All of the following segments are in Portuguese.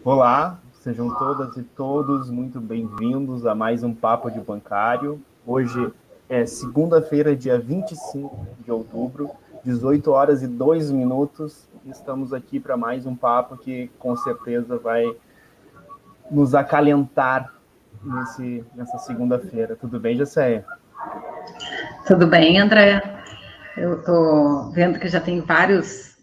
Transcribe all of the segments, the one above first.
Olá, sejam todas e todos muito bem-vindos a mais um Papo de Bancário. Hoje é segunda-feira, dia 25 de outubro, 18 horas e 2 minutos. Estamos aqui para mais um papo que com certeza vai nos acalentar nessa segunda-feira. Tudo bem, Jacéia? Tudo bem, André? Eu estou vendo que já tem vários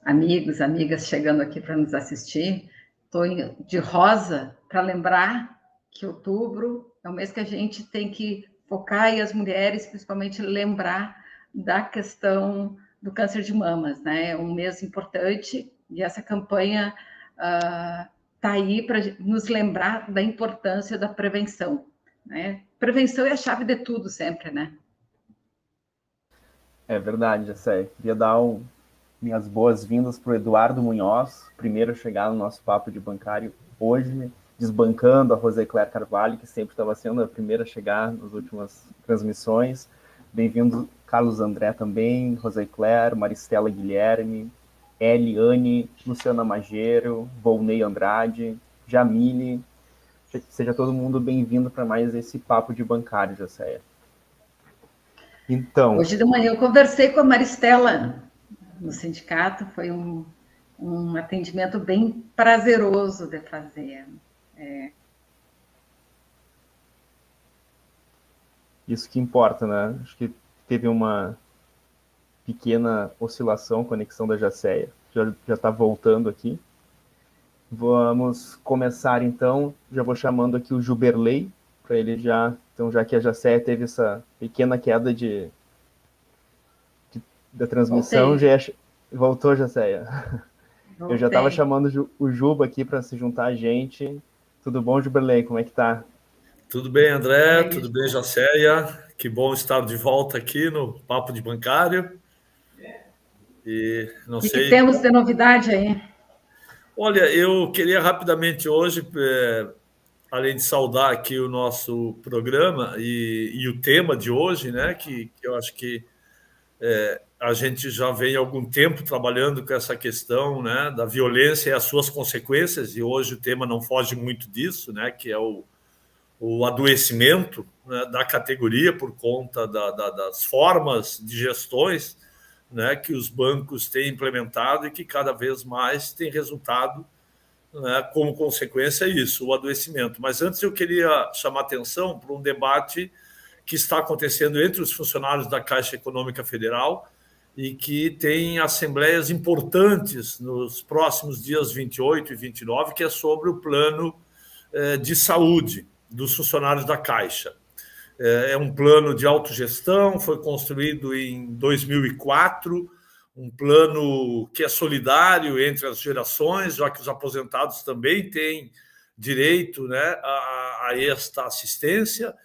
amigos, amigas chegando aqui para nos assistir. Estou de rosa para lembrar que outubro é o mês que a gente tem que focar e as mulheres, principalmente, lembrar da questão do câncer de mamas, né? É um mês importante e essa campanha está aí para nos lembrar da importância da prevenção, né? Prevenção é a chave de tudo sempre, né? É verdade, Jacéia. Queria dar minhas boas-vindas para o Eduardo Munhoz, primeiro a chegar no nosso papo de bancário hoje, desbancando a Rosicléia Carvalho, que sempre estava sendo a primeira a chegar nas últimas transmissões. Bem-vindo, Carlos André também, Rosicléia, Maristela Guilherme, Eliane, Luciana Magero, Volney Andrade, Jamile. Seja todo mundo bem-vindo para mais esse papo de bancário, Jacéia. Então, hoje de manhã eu conversei com a Maristela no sindicato, foi um atendimento bem prazeroso de fazer. Isso que importa, né? Acho que teve uma pequena oscilação, conexão da Jacéia. Já está voltando aqui. Vamos começar então. Já vou chamando aqui o Juberley, para ele já. Então, já que a Jacéia teve essa pequena queda da transmissão, Voltei. Voltou, Jacéia. Eu já estava Voltei. chamando o Juba aqui para se juntar a gente. Tudo bom, Juberley? Como é que tá? Tudo bem, André? Aí, Tudo bem, Jacéia? Que bom estar de volta aqui no Papo de Bancário. E não o que sei. temos de novidade aí? Olha, eu queria rapidamente hoje, além de saudar aqui o nosso programa e o tema de hoje, né? Que eu acho que a gente já vem há algum tempo trabalhando com essa questão, né? Da violência e as suas consequências, e hoje o tema não foge muito disso, né? Que é o adoecimento, né, da categoria por conta das formas de gestões, né, que os bancos têm implementado e que cada vez mais tem resultado, né, como consequência isso, o adoecimento. Mas antes eu queria chamar atenção para um debate que está acontecendo entre os funcionários da Caixa Econômica Federal e que tem assembleias importantes nos próximos dias 28 e 29, que é sobre o plano de saúde dos funcionários da Caixa. É um plano de autogestão, foi construído em 2004, um plano que é solidário entre as gerações, já que os aposentados também têm direito, né, a esta assistência,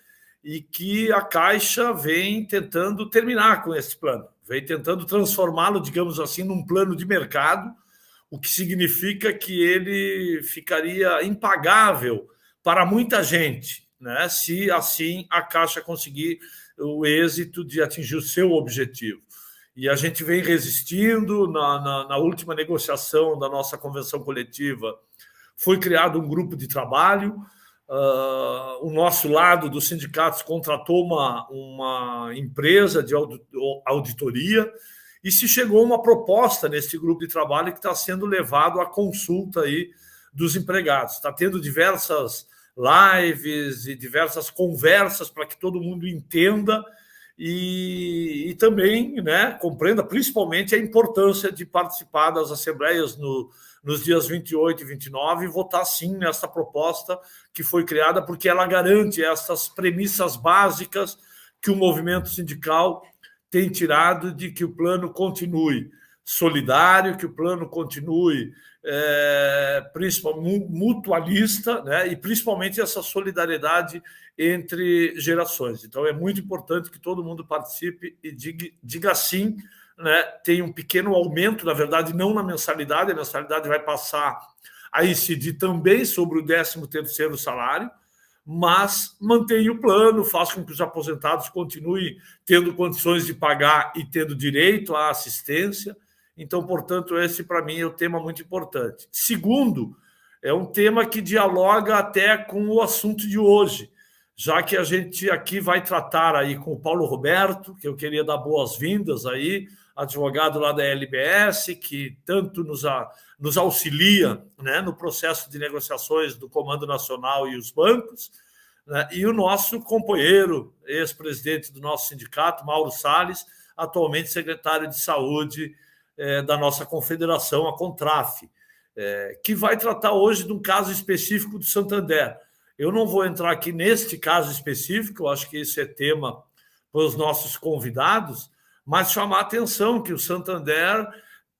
e que a Caixa vem tentando terminar com esse plano, vem tentando transformá-lo, digamos assim, num plano de mercado, o que significa que ele ficaria impagável para muita gente, né, se assim a Caixa conseguir o êxito de atingir o seu objetivo. E a gente vem resistindo. Na última negociação da nossa convenção coletiva, foi criado um grupo de trabalho. O nosso lado dos sindicatos contratou uma empresa de auditoria e se chegou a uma proposta nesse grupo de trabalho que está sendo levado à consulta aí dos empregados. Está tendo diversas lives e diversas conversas para que todo mundo entenda e também, né, compreenda principalmente a importância de participar das assembleias nos dias 28 e 29 e votar sim nessa proposta que foi criada, porque ela garante essas premissas básicas que o movimento sindical tem tirado, de que o plano continue solidário, que o plano continue principalmente mutualista, né, e principalmente essa solidariedade entre gerações. Então é muito importante que todo mundo participe e diga sim, né, tem um pequeno aumento, na verdade não na mensalidade, a mensalidade vai passar a incidir também sobre o 13º salário, mas mantém o plano, faz com que os aposentados continuem tendo condições de pagar e tendo direito à assistência. Então, portanto, esse para mim é um tema muito importante. Segundo, é um tema que dialoga até com o assunto de hoje, já que a gente aqui vai tratar aí com o Paulo Roberto, que eu queria dar boas-vindas aí, advogado lá da LBS, que tanto nos auxilia, né, no processo de negociações do Comando Nacional e os bancos, né, e o nosso companheiro, ex-presidente do nosso sindicato, Mauro Salles, atualmente secretário de Saúde da nossa confederação, a Contraf, que vai tratar hoje de um caso específico do Santander. Eu não vou entrar aqui neste caso específico, eu acho que esse é tema para os nossos convidados, mas chamar a atenção que o Santander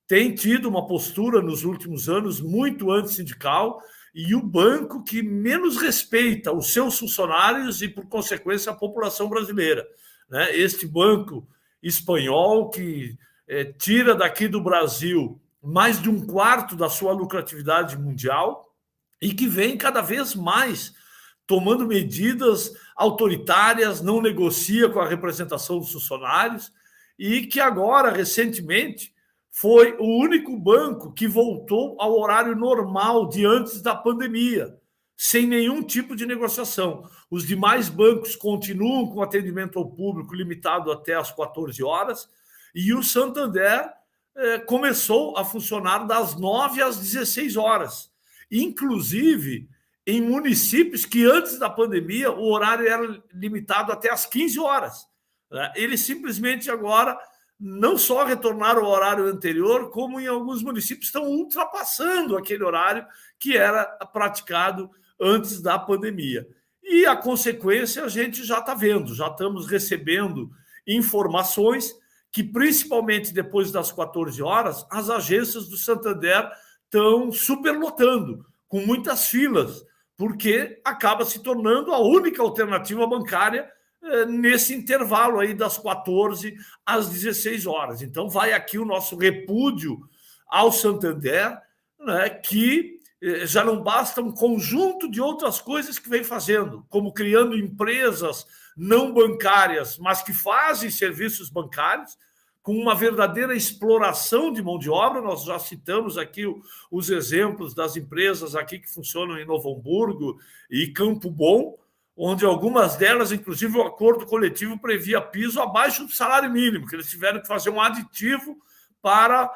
tem tido uma postura nos últimos anos muito antissindical e o banco que menos respeita os seus funcionários e, por consequência, a população brasileira. Né? Este banco espanhol que tira daqui do Brasil mais de 1/4 da sua lucratividade mundial e que vem cada vez mais tomando medidas autoritárias, não negocia com a representação dos funcionários e que agora, recentemente, foi o único banco que voltou ao horário normal de antes da pandemia, sem nenhum tipo de negociação. Os demais bancos continuam com atendimento ao público limitado até às 14 horas e o Santander começou a funcionar das 9 às 16 horas. Inclusive, em municípios que antes da pandemia o horário era limitado até às 15 horas. Eles simplesmente agora não só retornaram ao horário anterior, como em alguns municípios estão ultrapassando aquele horário que era praticado antes da pandemia. E a consequência a gente já está vendo, já estamos recebendo informações que, principalmente depois das 14 horas, as agências do Santander estão superlotando, com muitas filas, porque acaba se tornando a única alternativa bancária nesse intervalo aí das 14 às 16 horas. Então, vai aqui o nosso repúdio ao Santander, né, que já não basta um conjunto de outras coisas que vem fazendo, como criando empresas não bancárias, mas que fazem serviços bancários, com uma verdadeira exploração de mão de obra. Nós já citamos aqui os exemplos das empresas aqui que funcionam em Novo Hamburgo e Campo Bom, onde algumas delas, inclusive, o acordo coletivo previa piso abaixo do salário mínimo, que eles tiveram que fazer um aditivo para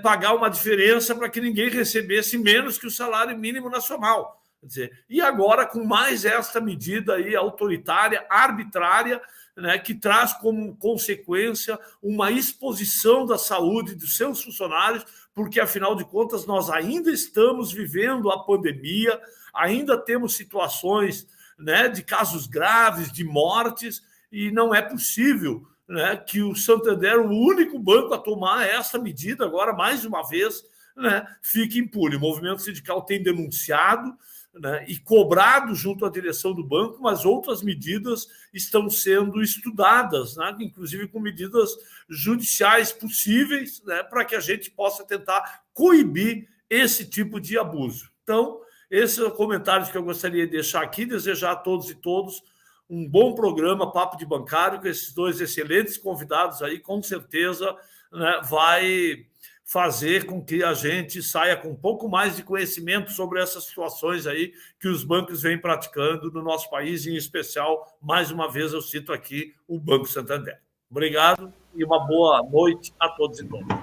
pagar uma diferença para que ninguém recebesse menos que o salário mínimo nacional. Quer dizer, e agora, com mais esta medida aí autoritária, arbitrária, né, que traz como consequência uma exposição da saúde dos seus funcionários, porque, afinal de contas, nós ainda estamos vivendo a pandemia, ainda temos situações, né, de casos graves, de mortes, e não é possível, né, que o Santander, o único banco a tomar essa medida, agora, mais uma vez, né, fique impune. O movimento sindical tem denunciado, né, e cobrado junto à direção do banco, mas outras medidas estão sendo estudadas, né, inclusive com medidas judiciais possíveis, né, para que a gente possa tentar coibir esse tipo de abuso. Então, esses são os comentários que eu gostaria de deixar aqui, desejar a todos e todos um bom programa, Papo de Bancário, com esses dois excelentes convidados aí, com certeza, né, vai fazer com que a gente saia com um pouco mais de conhecimento sobre essas situações aí que os bancos vêm praticando no nosso país, em especial, mais uma vez eu cito aqui, o Banco Santander. Obrigado e uma boa noite a todos e todas.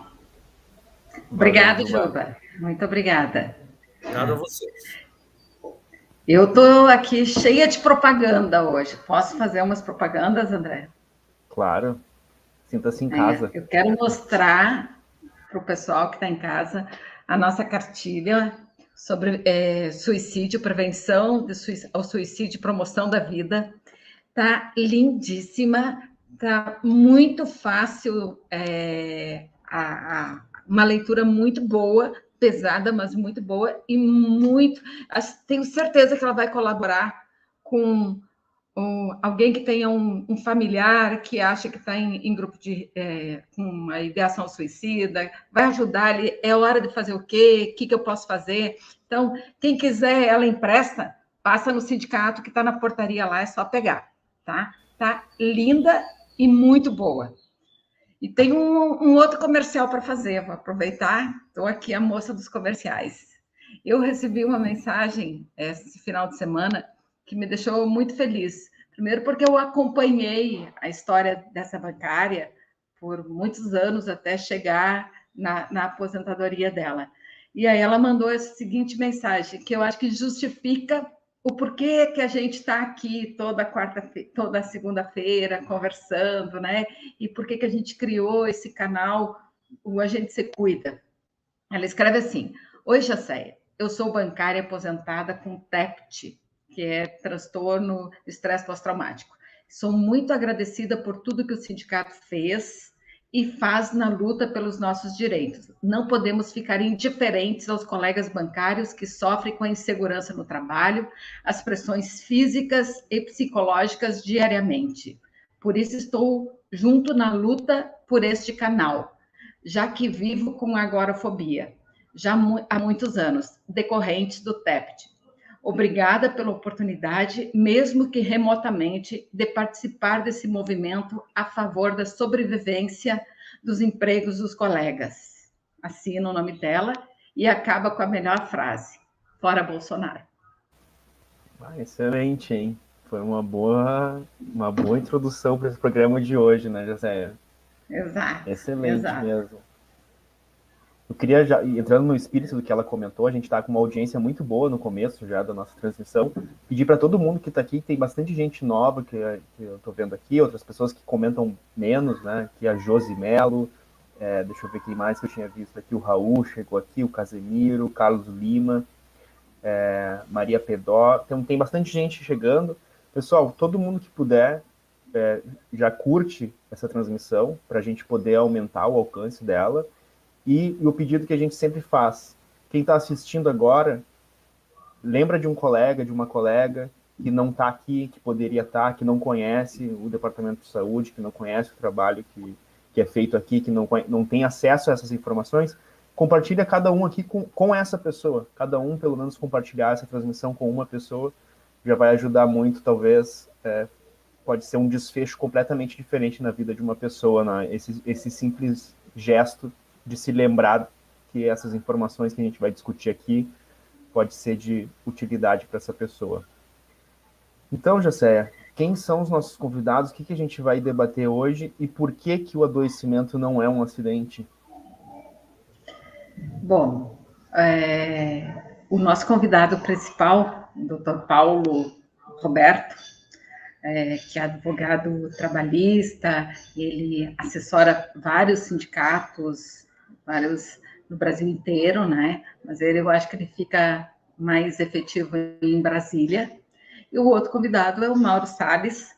Obrigado, Juba. Muito obrigada. Obrigado a vocês. Eu estou aqui cheia de propaganda hoje. Posso fazer umas propagandas, André? Claro. Sinta-se em casa. Eu quero mostrar para o pessoal que está em casa a nossa cartilha sobre suicídio, prevenção ao suicídio e promoção da vida. Está lindíssima, está muito fácil, uma leitura muito boa, pesada, mas muito boa, e tenho certeza que ela vai colaborar com alguém que tenha um familiar que acha que está em grupo com uma ideação suicida, vai ajudar ali, é hora de fazer o quê? O que eu posso fazer? Então, quem quiser, ela empresta, passa no sindicato que está na portaria lá, é só pegar, tá? Tá linda e muito boa. E tem um outro comercial para fazer, vou aproveitar, estou aqui a moça dos comerciais. Eu recebi uma mensagem esse final de semana que me deixou muito feliz. Primeiro porque eu acompanhei a história dessa bancária por muitos anos até chegar na aposentadoria dela. E aí ela mandou essa seguinte mensagem, que eu acho que justifica o porquê que a gente está aqui toda segunda-feira conversando, né? E por que a gente criou esse canal, o A Gente Se Cuida. Ela escreve assim: Oi, Jacéia, eu sou bancária aposentada com TEPT, que é transtorno de estresse pós-traumático. Sou muito agradecida por tudo que o sindicato fez e faz na luta pelos nossos direitos. Não podemos ficar indiferentes aos colegas bancários que sofrem com a insegurança no trabalho, as pressões físicas e psicológicas diariamente. Por isso estou junto na luta por este canal, já que vivo com agorafobia, já há muitos anos, decorrentes do TEPT. Obrigada pela oportunidade, mesmo que remotamente, de participar desse movimento a favor da sobrevivência dos empregos dos colegas. Assina o nome dela e acaba com a melhor frase: fora Bolsonaro. Excelente, hein? Foi uma boa introdução para esse programa de hoje, né, José? Exato. Excelente exato. mesmo. Eu queria, já entrando no espírito do que ela comentou, a gente está com uma audiência muito boa no começo já da nossa transmissão. Pedir para todo mundo que está aqui, tem bastante gente nova que eu estou vendo aqui, outras pessoas que comentam menos, né? Aqui a Josi Melo, deixa eu ver quem mais que eu tinha visto aqui, o Raul chegou aqui, o Casemiro, o Carlos Lima, Maria Pedó, tem bastante gente chegando. Pessoal, todo mundo que puder, já curte essa transmissão para a gente poder aumentar o alcance dela. E o pedido que a gente sempre faz: quem está assistindo agora, lembra de um colega, de uma colega que não está aqui, que poderia estar, que não conhece o Departamento de Saúde, que não conhece o trabalho que é feito aqui, que não tem acesso a essas informações. Compartilha cada um aqui com essa pessoa. Cada um, pelo menos, compartilhar essa transmissão com uma pessoa já vai ajudar muito, talvez. Pode ser um desfecho completamente diferente na vida de uma pessoa, né? Esse simples gesto de se lembrar que essas informações que a gente vai discutir aqui pode ser de utilidade para essa pessoa. Então, Jacéia, quem são os nossos convidados? O que a gente vai debater hoje e por que o adoecimento não é um acidente? Bom, o nosso convidado principal, o Dr. Paulo Roberto, que é advogado trabalhista, ele assessora vários sindicatos, vários no Brasil inteiro, né? Mas eu acho que ele fica mais efetivo em Brasília. E o outro convidado é o Mauro Salles,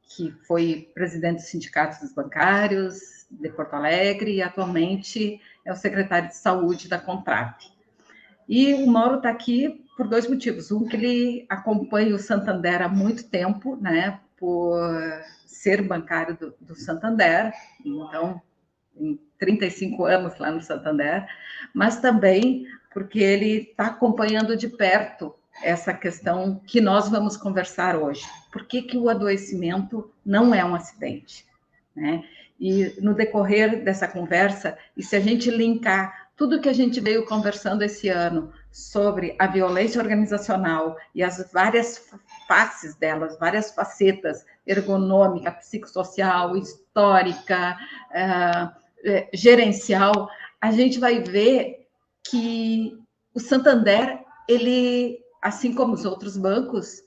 que foi presidente do Sindicato dos Bancários de Porto Alegre e atualmente é o secretário de Saúde da Contrap. E o Mauro está aqui por dois motivos. Um, que ele acompanha o Santander há muito tempo, né? Por ser bancário do Santander, então, em 35 anos lá no Santander, mas também porque ele está acompanhando de perto essa questão que nós vamos conversar hoje. Por que o adoecimento não é um acidente, né? E no decorrer dessa conversa, e se a gente linkar tudo que a gente veio conversando esse ano sobre a violência organizacional e as várias faces delas, várias facetas, ergonômica, psicossocial, histórica, gerencial, a gente vai ver que o Santander, ele, assim como os outros bancos,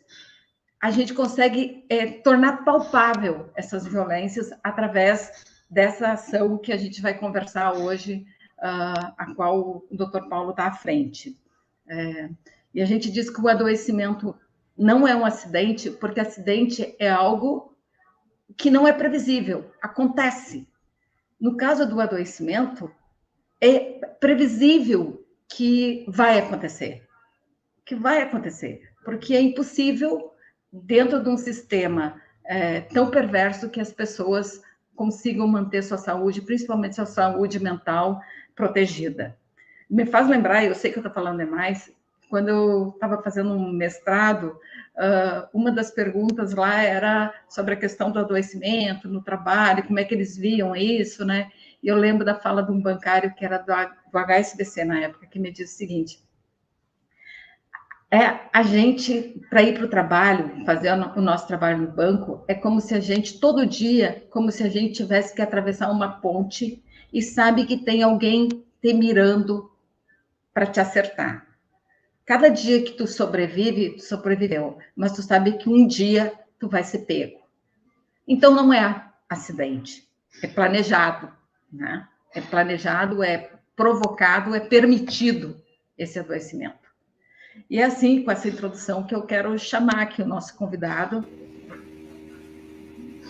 a gente consegue tornar palpável essas violências através dessa ação que a gente vai conversar hoje, a qual o Dr. Paulo está à frente. E a gente diz que o adoecimento não é um acidente, porque acidente é algo que não é previsível, acontece. No caso do adoecimento, é previsível que vai acontecer, porque é impossível, dentro de um sistema tão perverso, que as pessoas consigam manter sua saúde, principalmente sua saúde mental, protegida. Me faz lembrar, eu sei que eu estou falando demais, quando eu estava fazendo um mestrado, uma das perguntas lá era sobre a questão do adoecimento no trabalho, como é que eles viam isso, né? E eu lembro da fala de um bancário que era do HSBC na época, que me disse o seguinte: a gente, para ir para o trabalho, fazer o nosso trabalho no banco, é como se a gente, todo dia, como se a gente tivesse que atravessar uma ponte e sabe que tem alguém te mirando para te acertar. Cada dia que tu sobrevive, tu sobreviveu, mas tu sabe que um dia tu vai ser pego. Então não é acidente, é planejado, né? É planejado, é provocado, é permitido esse adoecimento. E é assim, com essa introdução, que eu quero chamar aqui o nosso convidado,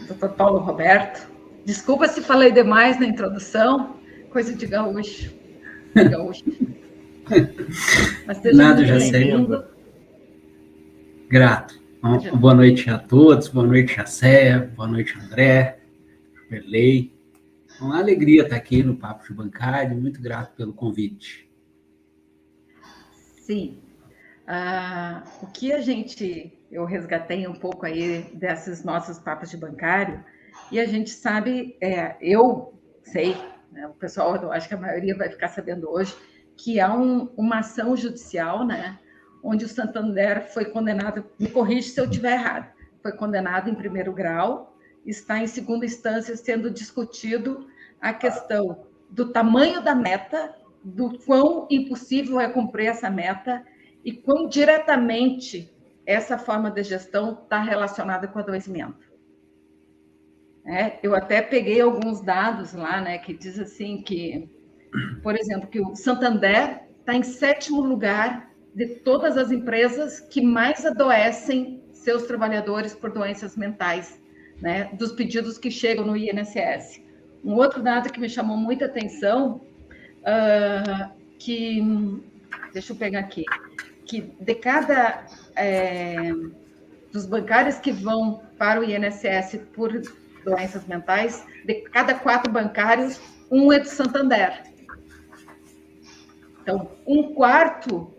Dr. Paulo Roberto. Desculpa se falei demais na introdução, coisa de gaúcho. Mas nada, já sei. Grato. Boa noite a todos, boa noite a Céia, boa noite André, Perley. Uma alegria estar aqui no Papo de Bancário, muito grato pelo convite. Sim. O que eu resgatei um pouco aí desses nossos papos de bancário, e a gente sabe, eu sei, né, o pessoal, eu acho que a maioria vai ficar sabendo hoje, que há uma ação judicial, né, onde o Santander foi condenado, me corrige se eu estiver errado, foi condenado em primeiro grau, está em segunda instância sendo discutido a questão do tamanho da meta, do quão impossível é cumprir essa meta, e quão diretamente essa forma de gestão está relacionada com o adoecimento. Eu até peguei alguns dados lá, né, que diz assim que, por exemplo, que o Santander está em 7º lugar de todas as empresas que mais adoecem seus trabalhadores por doenças mentais, né, dos pedidos que chegam no INSS. Um outro dado que me chamou muita atenção, deixa eu pegar aqui, que de cada dos bancários que vão para o INSS por doenças mentais, de cada 4 bancários, um é do Santander. Então, 1/4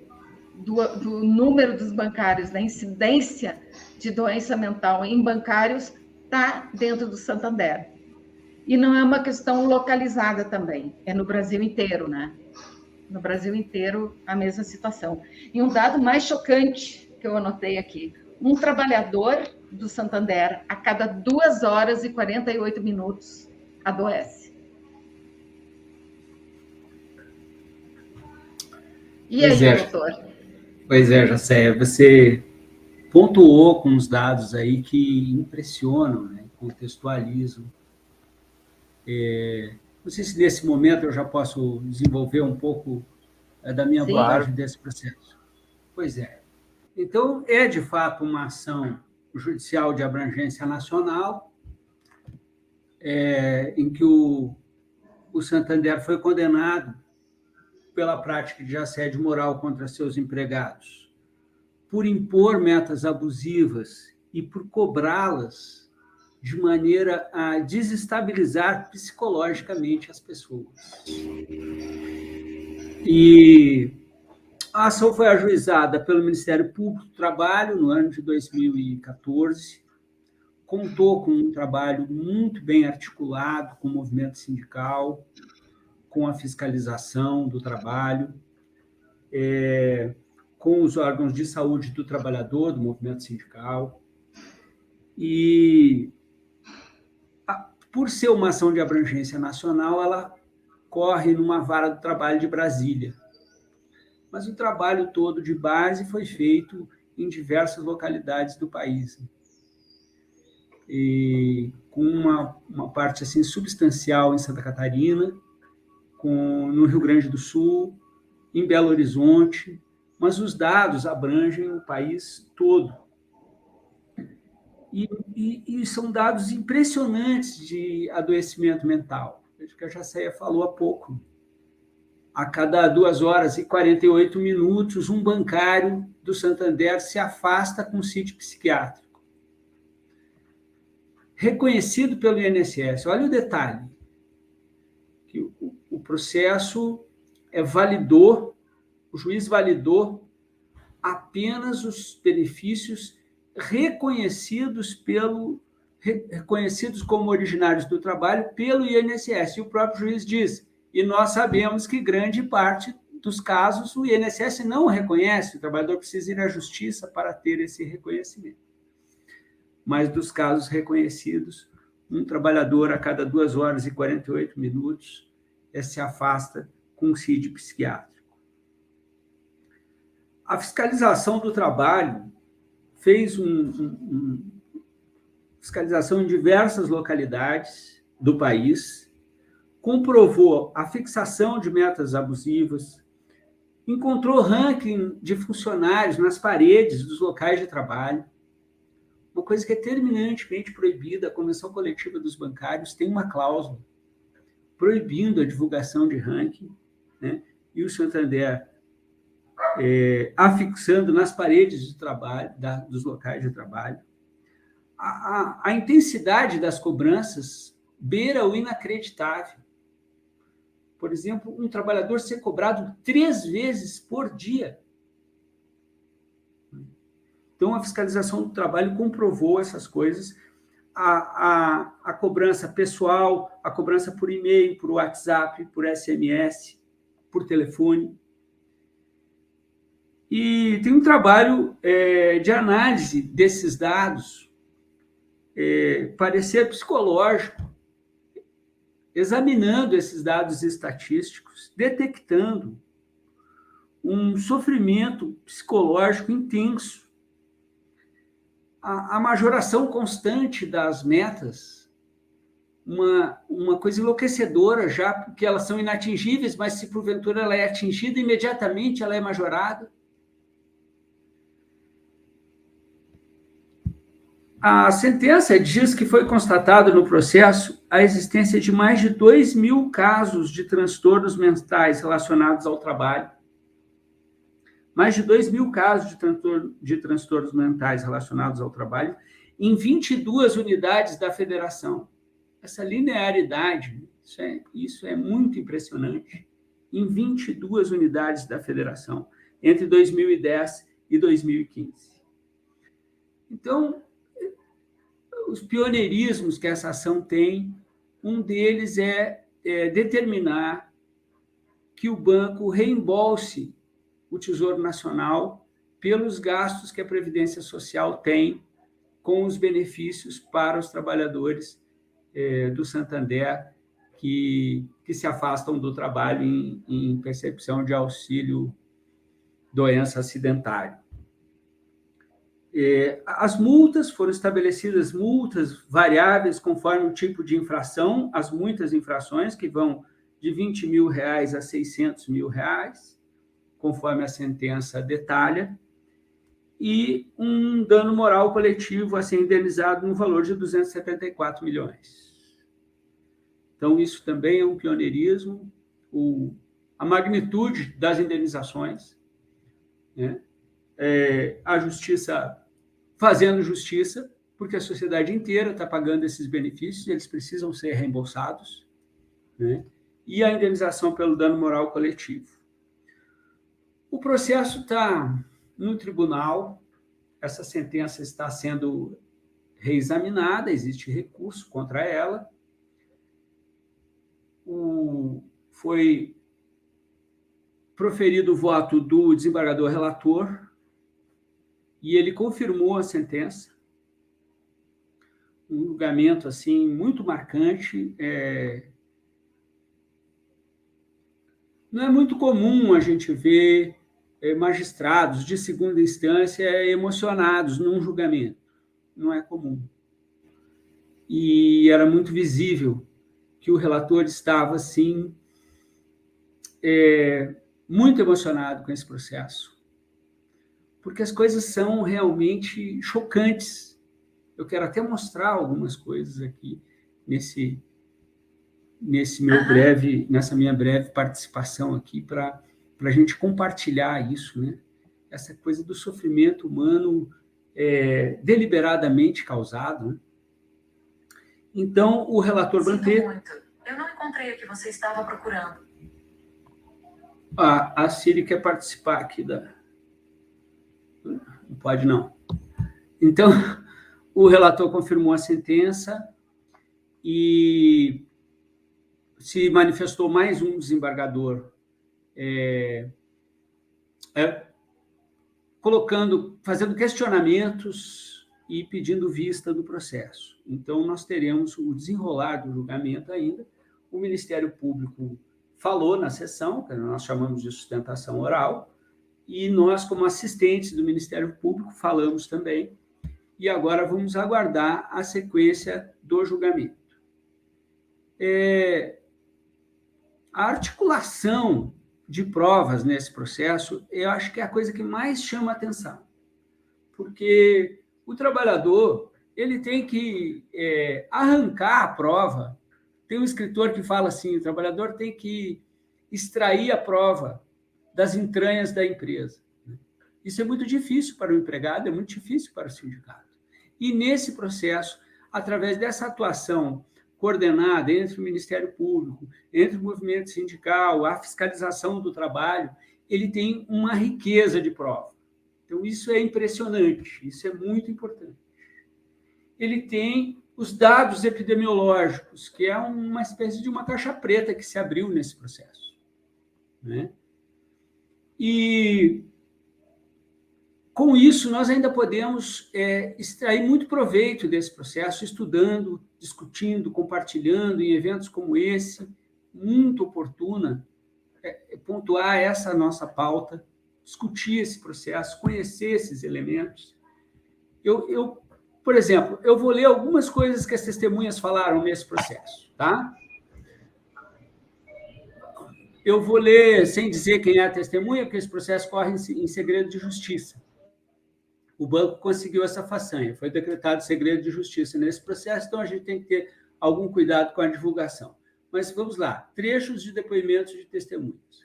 do número dos bancários, da incidência de doença mental em bancários, está dentro do Santander. E não é uma questão localizada também, é no Brasil inteiro, né? No Brasil inteiro, a mesma situação. E um dado mais chocante que eu anotei aqui, um trabalhador do Santander, a cada 2 horas e 48 minutos, adoece. E aí, doutor? Pois é, Jacéia, você pontuou com uns dados aí que impressionam, né? Contextualizam. Não sei se nesse momento eu já posso desenvolver um pouco da minha abordagem desse processo. Pois é. Então, é de fato uma ação judicial de abrangência nacional, em que o Santander foi condenado pela prática de assédio moral contra seus empregados, por impor metas abusivas e por cobrá-las de maneira a desestabilizar psicologicamente as pessoas. E a ação foi ajuizada pelo Ministério Público do Trabalho no ano de 2014, contou com um trabalho muito bem articulado com o movimento sindical, com a fiscalização do trabalho, com os órgãos de saúde do trabalhador, do movimento sindical, e por ser uma ação de abrangência nacional, ela corre numa vara do trabalho de Brasília. Mas o trabalho todo de base foi feito em diversas localidades do país. E com uma parte assim, substancial em Santa Catarina, no Rio Grande do Sul, em Belo Horizonte, mas os dados abrangem o país todo. E são dados impressionantes de adoecimento mental. Acho que a Jacéia falou há pouco. A cada 2 horas e 48 minutos, um bancário do Santander se afasta com sítio psiquiátrico. Reconhecido pelo INSS. Olha o detalhe. Que o processo validou, o juiz validou apenas os benefícios reconhecidos como originários do trabalho pelo INSS. E o próprio juiz diz, e nós sabemos que grande parte dos casos, o INSS não o reconhece, o trabalhador precisa ir à justiça para ter esse reconhecimento. Mas dos casos reconhecidos, um trabalhador a cada 2 horas e 48 minutos se afasta com CID psiquiátrico. A fiscalização do trabalho fez fiscalização em diversas localidades do país, comprovou a fixação de metas abusivas, encontrou ranking de funcionários nas paredes dos locais de trabalho, uma coisa que é terminantemente proibida. A Convenção Coletiva dos Bancários tem uma cláusula proibindo a divulgação de ranking, né? E o Santander afixando nas paredes de trabalho, dos locais de trabalho. A intensidade das cobranças beira o inacreditável. Por exemplo, um trabalhador ser cobrado 3 vezes por dia. Então, a fiscalização do trabalho comprovou essas coisas. A cobrança pessoal, a cobrança por e-mail, por WhatsApp, por SMS, por telefone. E tem um trabalho de análise desses dados, parecer psicológico, examinando esses dados estatísticos, detectando um sofrimento psicológico intenso, a majoração constante das metas, uma coisa enlouquecedora já, porque elas são inatingíveis, mas se porventura ela é atingida, imediatamente ela é majorada. A sentença diz que foi constatado no processo a existência de mais de 2.000 casos de transtornos mentais relacionados ao trabalho. Mais de 2.000 casos de transtornos mentais relacionados ao trabalho em 22 unidades da federação. Essa linearidade, isso é muito impressionante, em 22 unidades da federação, entre 2010 e 2015. Então, os pioneirismos que essa ação tem, um deles é determinar que o banco reembolse o Tesouro Nacional pelos gastos que a Previdência Social tem com os benefícios para os trabalhadores do Santander que se afastam do trabalho em percepção de auxílio doença acidentária. As multas foram estabelecidas, multas variáveis conforme o tipo de infração, as muitas infrações que vão de R$20.000 a R$600.000, conforme a sentença detalha, e um dano moral coletivo a ser indenizado no valor de 274 milhões. Então, isso também é um pioneirismo, a magnitude das indenizações, né? A justiça fazendo justiça, porque a sociedade inteira está pagando esses benefícios, eles precisam ser reembolsados, né? E a indenização pelo dano moral coletivo. O processo está no tribunal, essa sentença está sendo reexaminada, existe recurso contra ela. Foi proferido o voto do desembargador relator e ele confirmou a sentença. Um julgamento assim, muito marcante. Não é muito comum a gente ver magistrados de segunda instância emocionados num julgamento. Não é comum. E era muito visível que o relator estava, assim, muito emocionado com esse processo. Porque as coisas são realmente chocantes. Eu quero até mostrar algumas coisas aqui nessa minha breve participação aqui, para a gente compartilhar isso, né? Essa coisa do sofrimento humano deliberadamente causado, né? Então, o relator Bantet... Eu não encontrei o que você estava procurando. A Ciri quer participar aqui da... Não pode, não. Então, o relator confirmou a sentença e se manifestou mais um desembargador fazendo questionamentos e pedindo vista do processo. Então, nós teremos o desenrolar do julgamento ainda. O Ministério Público falou na sessão, que nós chamamos de sustentação oral, e nós, como assistentes do Ministério Público, falamos também, e agora vamos aguardar a sequência do julgamento. A articulação de provas nesse processo, eu acho que é a coisa que mais chama a atenção, porque o trabalhador ele tem que arrancar a prova. Tem um escritor que fala assim, o trabalhador tem que extrair a prova das entranhas da empresa. Isso é muito difícil para o empregado, é muito difícil para o sindicato. E, nesse processo, através dessa atuação coordenada entre o Ministério Público, entre o movimento sindical, a fiscalização do trabalho, ele tem uma riqueza de prova. Então, isso é impressionante, isso é muito importante. Ele tem os dados epidemiológicos, que é uma espécie de uma caixa preta que se abriu nesse processo, né? E, com isso, nós ainda podemos extrair muito proveito desse processo, estudando, discutindo, compartilhando em eventos como esse, muito oportuna, pontuar essa nossa pauta, discutir esse processo, conhecer esses elementos. Por exemplo, eu vou ler algumas coisas que as testemunhas falaram nesse processo, tá? Eu vou ler sem dizer quem é a testemunha, porque esse processo corre em segredo de justiça. O banco conseguiu essa façanha, foi decretado segredo de justiça nesse processo, então a gente tem que ter algum cuidado com a divulgação. Mas vamos lá, trechos de depoimentos de testemunhas.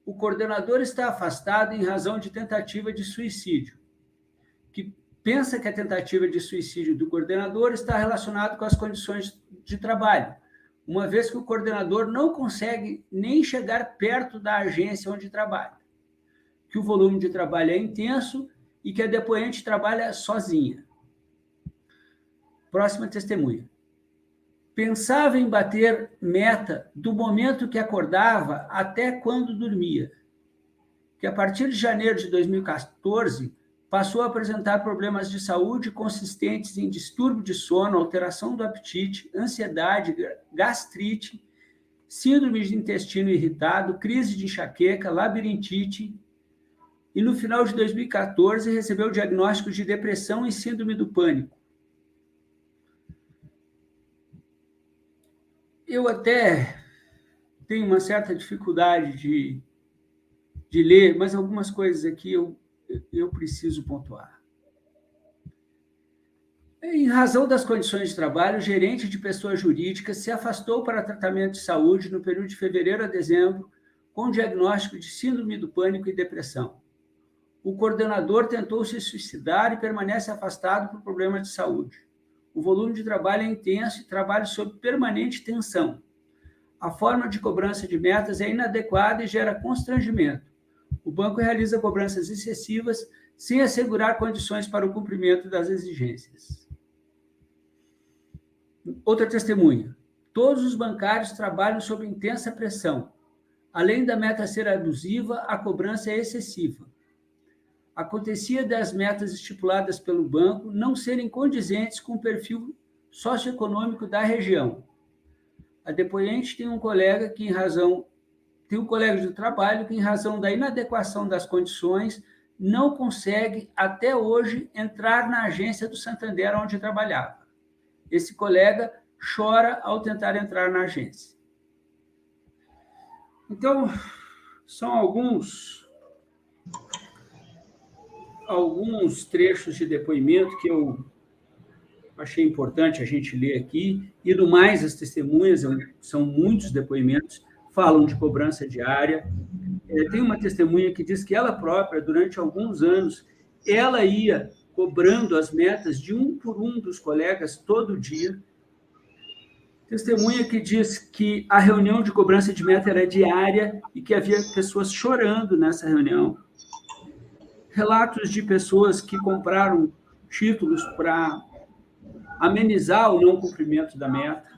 O coordenador está afastado em razão de tentativa de suicídio, que pensa que a tentativa de suicídio do coordenador está relacionada com as condições de trabalho, uma vez que o coordenador não consegue nem chegar perto da agência onde trabalha, que o volume de trabalho é intenso e que a depoente trabalha sozinha. Próxima testemunha. Pensava em bater meta do momento que acordava até quando dormia, que a partir de janeiro de 2014 passou a apresentar problemas de saúde consistentes em distúrbio de sono, alteração do apetite, ansiedade, gastrite, síndrome de intestino irritado, crise de enxaqueca, labirintite, e no final de 2014 recebeu o diagnóstico de depressão e síndrome do pânico. Eu até tenho uma certa dificuldade de ler, mas algumas coisas aqui eu preciso pontuar. Em razão das condições de trabalho, o gerente de pessoa jurídica se afastou para tratamento de saúde no período de fevereiro a dezembro, com diagnóstico de síndrome do pânico e depressão. O coordenador tentou se suicidar e permanece afastado por problemas de saúde. O volume de trabalho é intenso e trabalha sob permanente tensão. A forma de cobrança de metas é inadequada e gera constrangimento. O banco realiza cobranças excessivas sem assegurar condições para o cumprimento das exigências. Outra testemunha. Todos os bancários trabalham sob intensa pressão. Além da meta ser abusiva, a cobrança é excessiva. Acontecia das metas estipuladas pelo banco não serem condizentes com o perfil socioeconômico da região. A depoente tem um colega de trabalho que, em razão da inadequação das condições, não consegue, até hoje, entrar na agência do Santander onde trabalhava. Esse colega chora ao tentar entrar na agência. Então, são alguns trechos de depoimento que eu achei importante a gente ler aqui, e no mais as testemunhas, são muitos depoimentos, falam de cobrança diária. Tem uma testemunha que diz que ela própria, durante alguns anos, ela ia cobrando as metas de um por um dos colegas todo dia. Testemunha que diz que a reunião de cobrança de meta era diária e que havia pessoas chorando nessa reunião. Relatos de pessoas que compraram títulos para amenizar o não cumprimento da meta.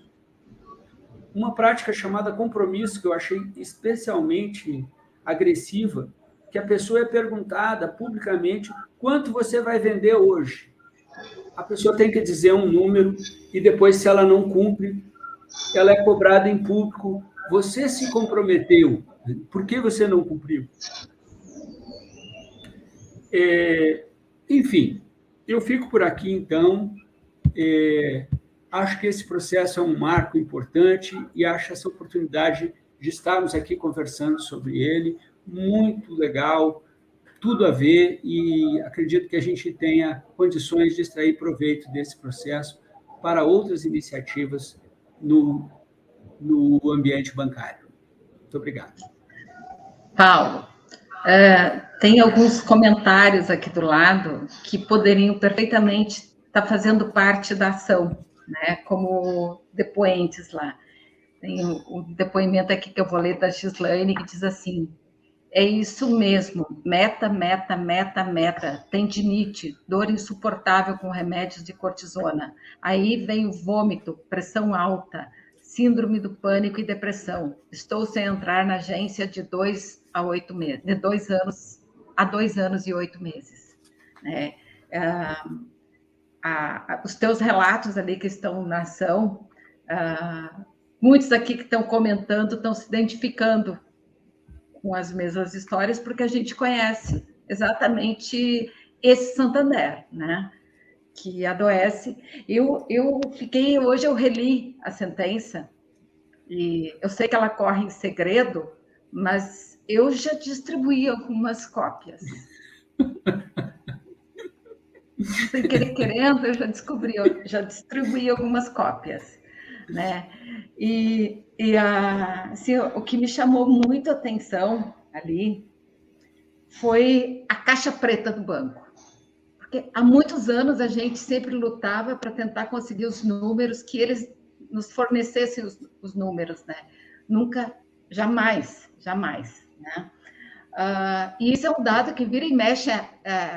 Uma prática chamada compromisso, que eu achei especialmente agressiva, que a pessoa é perguntada publicamente quanto você vai vender hoje. A pessoa tem que dizer um número e depois, se ela não cumpre, ela é cobrada em público. Você se comprometeu, por que você não cumpriu? Enfim, eu fico por aqui, então. Acho que esse processo é um marco importante e acho essa oportunidade de estarmos aqui conversando sobre ele muito legal, tudo a ver, e acredito que a gente tenha condições de extrair proveito desse processo para outras iniciativas no ambiente bancário. Muito obrigado. Paulo, tem alguns comentários aqui do lado que poderiam perfeitamente estar fazendo parte da ação, né, como depoentes lá. Tem um depoimento aqui que eu vou ler da Gislaine, que diz assim: é isso mesmo, meta, meta, meta, meta, tendinite, dor insuportável com remédios de cortisona, aí vem o vômito, pressão alta, síndrome do pânico e depressão, estou sem entrar na agência de 2 a 8 meses, de 2 anos a 2 anos e 8 meses, né? Os teus relatos ali que estão na ação, muitos aqui que estão comentando estão se identificando com as mesmas histórias, porque a gente conhece exatamente esse Santander, né? Que adoece. Hoje eu reli a sentença, e eu sei que ela corre em segredo, mas eu já distribuí algumas cópias. Sem querer querendo, eu já distribuí algumas cópias, né? Assim, o que me chamou muito a atenção ali foi a caixa preta do banco. Porque há muitos anos a gente sempre lutava para tentar conseguir os números, que eles nos fornecessem os números, né? Nunca, jamais, né? E isso é um dado que vira e mexe,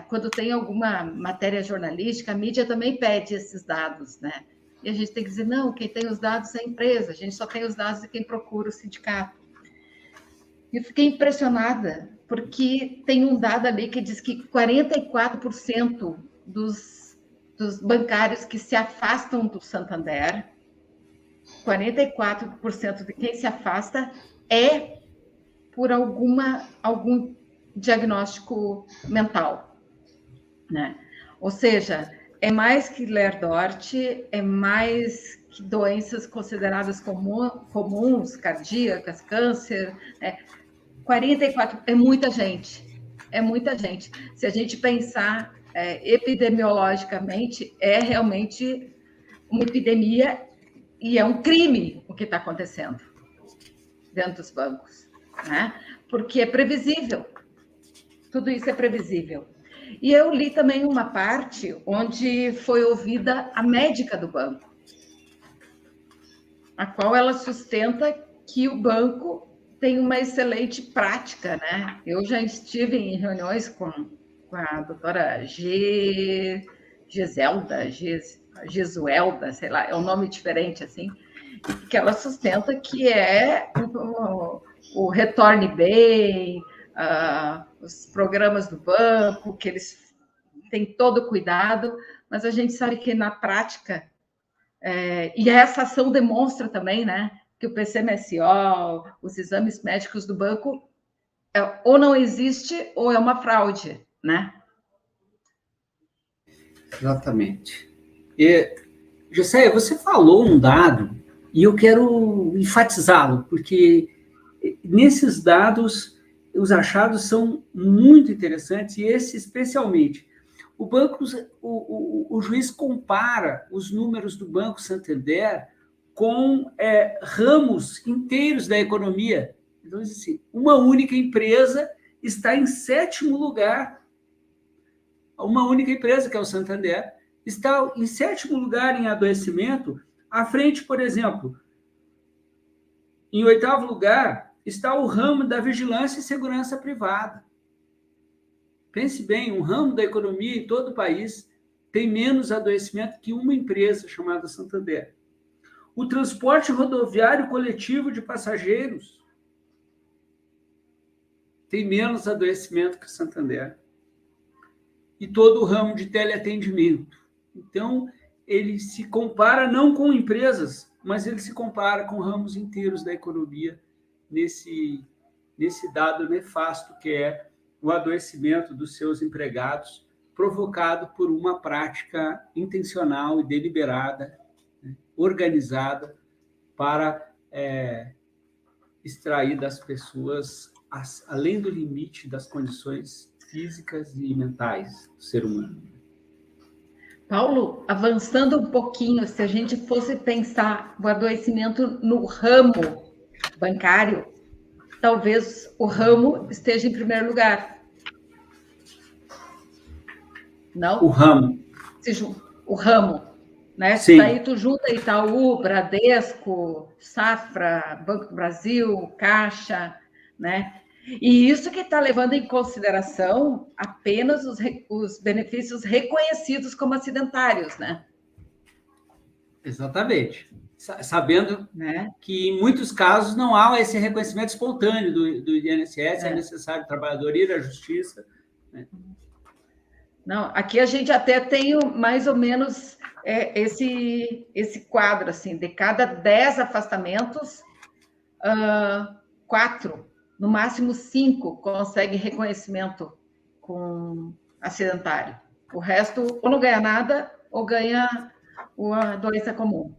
quando tem alguma matéria jornalística, a mídia também pede esses dados, né? E a gente tem que dizer, não, quem tem os dados é a empresa, a gente só tem os dados de quem procura o sindicato. E eu fiquei impressionada, porque tem um dado ali que diz que 44% dos bancários que se afastam do Santander, 44% de quem se afasta é por algum diagnóstico mental, né? Ou seja, é mais que Ler-Dort, é mais que doenças consideradas comuns, cardíacas, câncer, né? 44, é muita gente. Se a gente pensar epidemiologicamente, é realmente uma epidemia e é um crime o que está acontecendo dentro dos bancos, né? Porque é previsível, tudo isso é previsível. E eu li também uma parte onde foi ouvida a médica do banco, a qual ela sustenta que o banco tem uma excelente prática, né? Eu já estive em reuniões com a doutora Gesuelda, sei lá, é um nome diferente assim, que ela sustenta que é o Retorne Bem, os programas do banco, que eles têm todo o cuidado, mas a gente sabe que na prática, e essa ação demonstra também, né, que o PCMSO, os exames médicos do banco, ou não existe ou é uma fraude, né? Exatamente. Joséia, você falou um dado e eu quero enfatizá-lo, porque nesses dados os achados são muito interessantes, e esse especialmente. O juiz compara os números do Banco Santander com ramos inteiros da economia. Então, assim, uma única empresa está em 7º lugar. Uma única empresa, que é o Santander, está em 7º lugar em adoecimento, à frente, por exemplo, em 8º lugar, está o ramo da vigilância e segurança privada. Pense bem, um ramo da economia em todo o país tem menos adoecimento que uma empresa chamada Santander. O transporte rodoviário coletivo de passageiros tem menos adoecimento que o Santander. E todo o ramo de teleatendimento. Então, ele se compara não com empresas, mas ele se compara com ramos inteiros da economia nesse dado nefasto que é o adoecimento dos seus empregados, provocado por uma prática intencional e deliberada, né, organizada, para extrair das pessoas, além do limite das condições físicas e mentais do ser humano. Paulo, avançando um pouquinho, se a gente fosse pensar o adoecimento no ramo bancário, talvez o ramo esteja em primeiro lugar. Não? O ramo. O ramo, né? Sim. Daí tu junta Itaú, Bradesco, Safra, Banco do Brasil, Caixa, né? E isso que está levando em consideração apenas os benefícios reconhecidos como acidentários, né? Exatamente. Sabendo, né, que em muitos casos não há esse reconhecimento espontâneo do INSS, é necessário o trabalhador ir à justiça. Né? Não, aqui a gente até tem mais ou menos esse quadro, assim, de cada 10 afastamentos, 4, no máximo 5, conseguem reconhecimento com acidentário. O resto ou não ganha nada ou ganha a doença comum.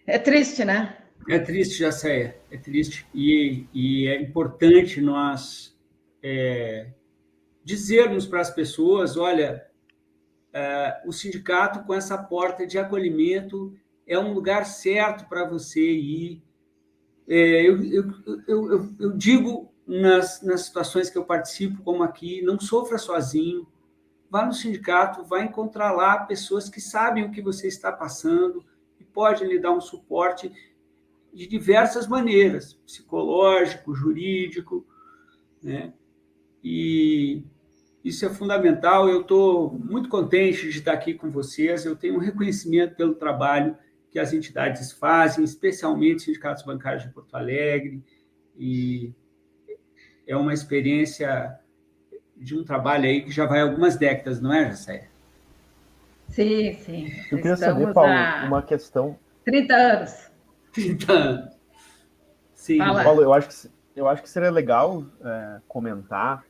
É triste, né? É triste, Jacéia, é triste. E é importante nós dizermos para as pessoas, olha, o sindicato com essa porta de acolhimento é um lugar certo para você ir. Eu digo nas situações que eu participo, como aqui, não sofra sozinho, vá no sindicato, vai encontrar lá pessoas que sabem o que você está passando e podem lhe dar um suporte de diversas maneiras, psicológico, jurídico, né? E isso é fundamental. Eu estou muito contente de estar aqui com vocês, eu tenho um reconhecimento pelo trabalho que as entidades fazem, especialmente sindicatos bancários de Porto Alegre, e é uma experiência de um trabalho aí que já vai há algumas décadas, não é, Jacéia? Sim, sim. Eu queria saber, Paulo, uma questão... 30 anos. 30 anos. Sim. Fala. Paulo, eu acho que seria legal comentar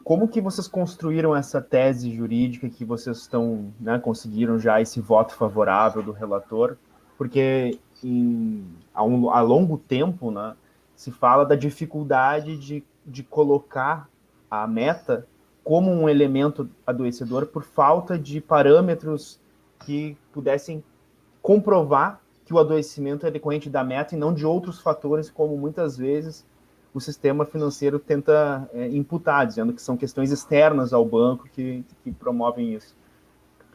como que vocês construíram essa tese jurídica que vocês estão, né, conseguiram já esse voto favorável do relator, porque a longo tempo, né, se fala da dificuldade de colocar a meta como um elemento adoecedor por falta de parâmetros que pudessem comprovar que o adoecimento é decorrente da meta e não de outros fatores, como muitas vezes o sistema financeiro tenta imputar, dizendo que são questões externas ao banco que promovem isso.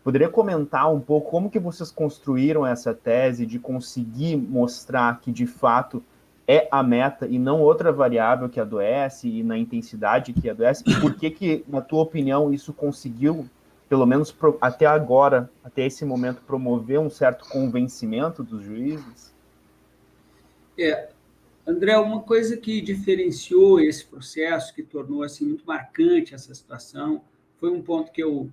Poderia comentar um pouco como que vocês construíram essa tese de conseguir mostrar que, de fato, é a meta e não outra variável que adoece e na intensidade que adoece? E por que, na tua opinião, isso conseguiu, pelo menos até agora, até esse momento, promover um certo convencimento dos juízes? André, uma coisa que diferenciou esse processo, que tornou assim, muito marcante essa situação, foi um ponto que eu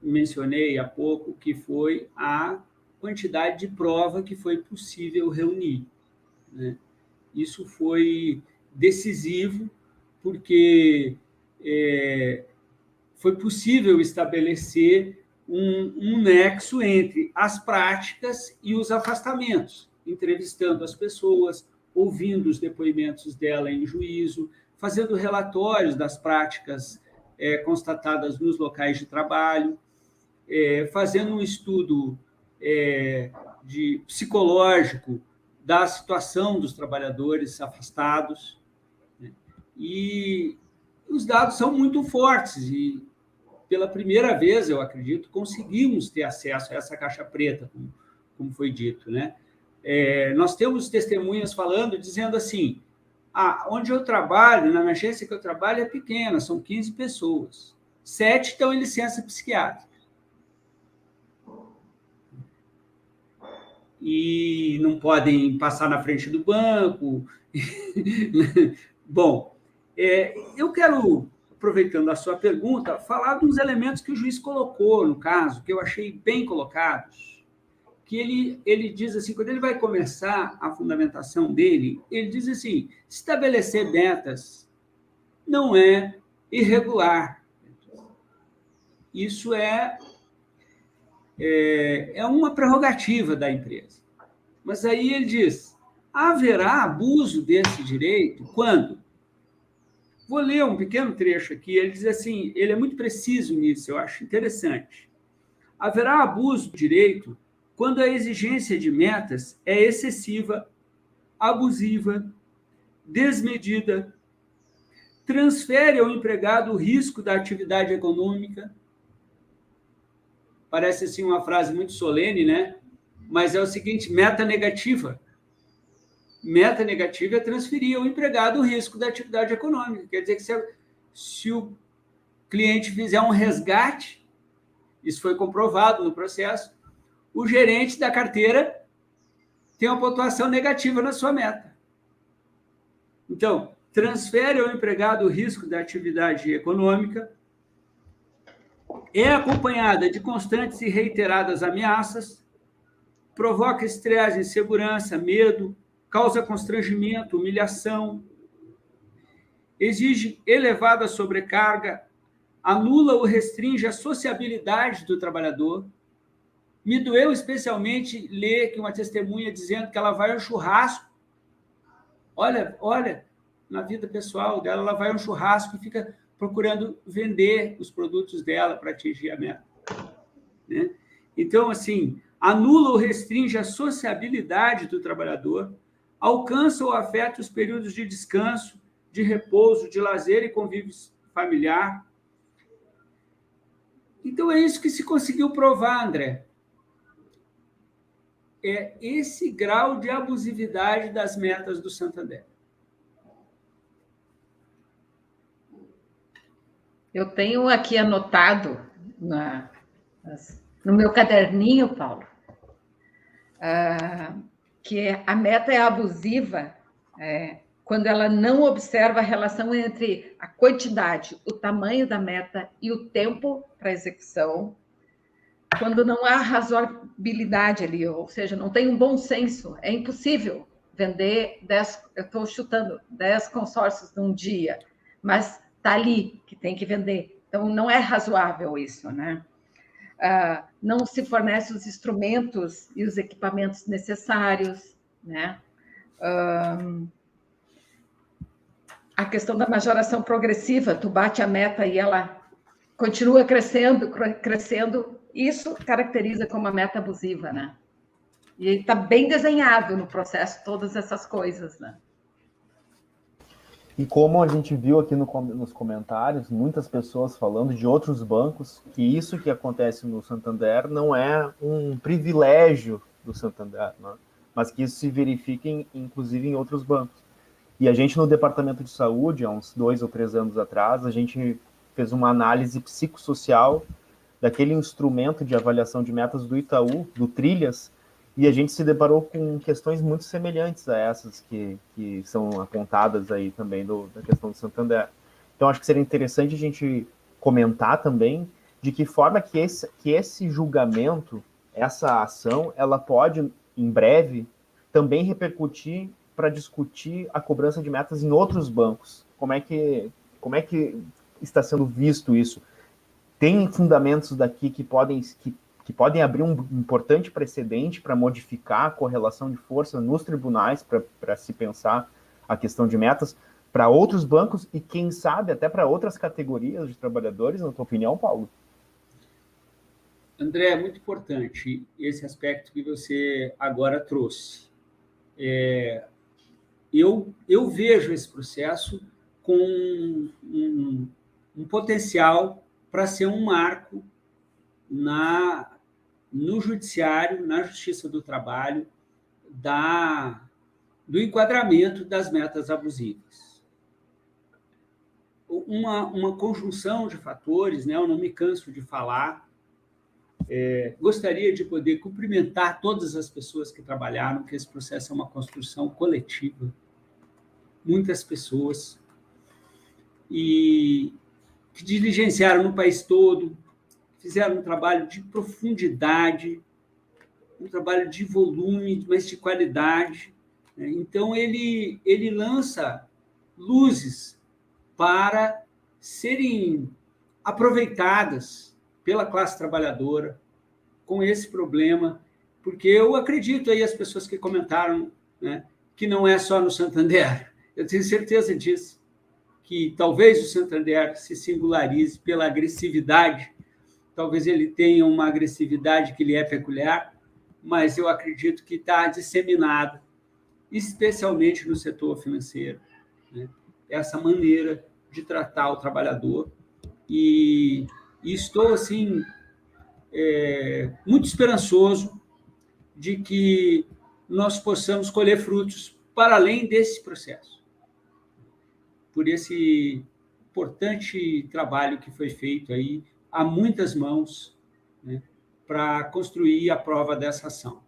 mencionei há pouco, que foi a quantidade de prova que foi possível reunir, né? Isso foi decisivo, porque foi possível estabelecer um nexo entre as práticas e os afastamentos, entrevistando as pessoas, ouvindo os depoimentos dela em juízo, fazendo relatórios das práticas constatadas nos locais de trabalho, fazendo um estudo psicológico da situação dos trabalhadores afastados, né? E os dados são muito fortes e, pela primeira vez, eu acredito, conseguimos ter acesso a essa caixa preta, como foi dito, né? Nós temos testemunhas falando, dizendo assim, onde eu trabalho, na agência que eu trabalho, é pequena, são 15 pessoas, 7 estão em licença psiquiátrica. e não podem passar na frente do banco. Bom, eu quero, aproveitando a sua pergunta, falar dos elementos que o juiz colocou no caso, que eu achei bem colocados, que ele diz assim, quando ele vai começar a fundamentação dele, ele diz assim, estabelecer metas não é irregular. Isso é uma prerrogativa da empresa. Mas aí ele diz, haverá abuso desse direito quando? Vou ler um pequeno trecho aqui, ele diz assim, ele é muito preciso nisso, eu acho interessante. Haverá abuso do direito quando a exigência de metas é excessiva, abusiva, desmedida, transfere ao empregado o risco da atividade econômica. Parece assim uma frase muito solene, né? Mas é o seguinte, meta negativa. Meta negativa é transferir ao empregado o risco da atividade econômica. Quer dizer que se o cliente fizer um resgate, isso foi comprovado no processo, o gerente da carteira tem uma pontuação negativa na sua meta. Então, transfere ao empregado o risco da atividade econômica, é acompanhada de constantes e reiteradas ameaças, provoca estresse, insegurança, medo, causa constrangimento, humilhação, exige elevada sobrecarga, anula ou restringe a sociabilidade do trabalhador. Me doeu especialmente ler que uma testemunha dizendo que ela vai ao churrasco. Olha, na vida pessoal dela, ela vai ao churrasco e fica procurando vender os produtos dela para atingir a meta. Né? Então, assim, anula ou restringe a sociabilidade do trabalhador, alcança ou afeta os períodos de descanso, de repouso, de lazer e convívio familiar. Então, é isso que se conseguiu provar, André. É esse grau de abusividade das metas do Santander. Eu tenho aqui anotado no meu caderninho, Paulo, que a meta é abusiva quando ela não observa a relação entre a quantidade, o tamanho da meta e o tempo para execução, quando não há razoabilidade ali, ou seja, não tem um bom senso. É impossível vender 10, eu estou chutando, 10 consórcios num dia, mas está ali que tem que vender. Então, não é razoável isso, né? Não se fornece os instrumentos e os equipamentos necessários, né? A questão da majoração progressiva, tu bate a meta e ela continua crescendo, isso caracteriza como uma meta abusiva, né? E está bem desenhado no processo todas essas coisas, né? E como a gente viu aqui nos comentários, muitas pessoas falando de outros bancos, que isso que acontece no Santander não é um privilégio do Santander, né? Mas que isso se verifica, inclusive, em outros bancos. E a gente, no Departamento de Saúde, há uns 2 ou 3 anos atrás, a gente fez uma análise psicossocial daquele instrumento de avaliação de metas do Itaú, do Trilhas, e a gente se deparou com questões muito semelhantes a essas que são apontadas aí também da questão do Santander. Então, acho que seria interessante a gente comentar também de que forma que esse julgamento, essa ação, ela pode, em breve, também repercutir para discutir a cobrança de metas em outros bancos. Como é que está sendo visto isso? Tem fundamentos daqui que podem abrir um importante precedente para modificar a correlação de força nos tribunais, para se pensar a questão de metas para outros bancos e, quem sabe, até para outras categorias de trabalhadores, na tua opinião, Paulo? André, é muito importante esse aspecto que você agora trouxe. Eu vejo esse processo com um potencial para ser um marco no judiciário, na Justiça do Trabalho, do enquadramento das metas abusivas. Uma conjunção de fatores, né? Eu não me canso de falar, Gostaria de poder cumprimentar todas as pessoas que trabalharam, que esse processo é uma construção coletiva, muitas pessoas, e que diligenciaram no país todo, fizeram um trabalho de profundidade, um trabalho de volume, mas de qualidade. Então, ele lança luzes para serem aproveitadas pela classe trabalhadora com esse problema, porque eu acredito aí as pessoas que comentaram, né, que não é só no Santander. Eu tenho certeza disso, que talvez o Santander se singularize pela agressividade, talvez ele tenha uma agressividade que lhe é peculiar, mas eu acredito que está disseminado, especialmente no setor financeiro, né, essa maneira de tratar o trabalhador. E estou, assim, muito esperançoso de que nós possamos colher frutos para além desse processo, por esse importante trabalho que foi feito aí a muitas mãos, né, para construir a prova dessa ação.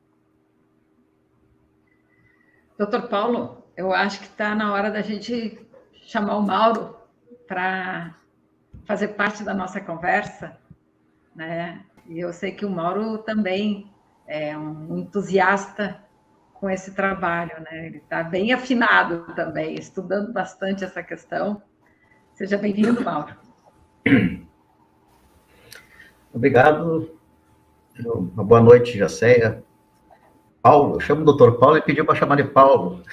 Doutor Paulo, eu acho que está na hora da gente chamar o Mauro para fazer parte da nossa conversa, né? E eu sei que o Mauro também é um entusiasta com esse trabalho, né? Ele está bem afinado também, estudando bastante essa questão. Seja bem-vindo, Mauro. Obrigado. Uma boa noite, Jacéia. Paulo, eu chamo o doutor Paulo e pediu para chamar de Paulo.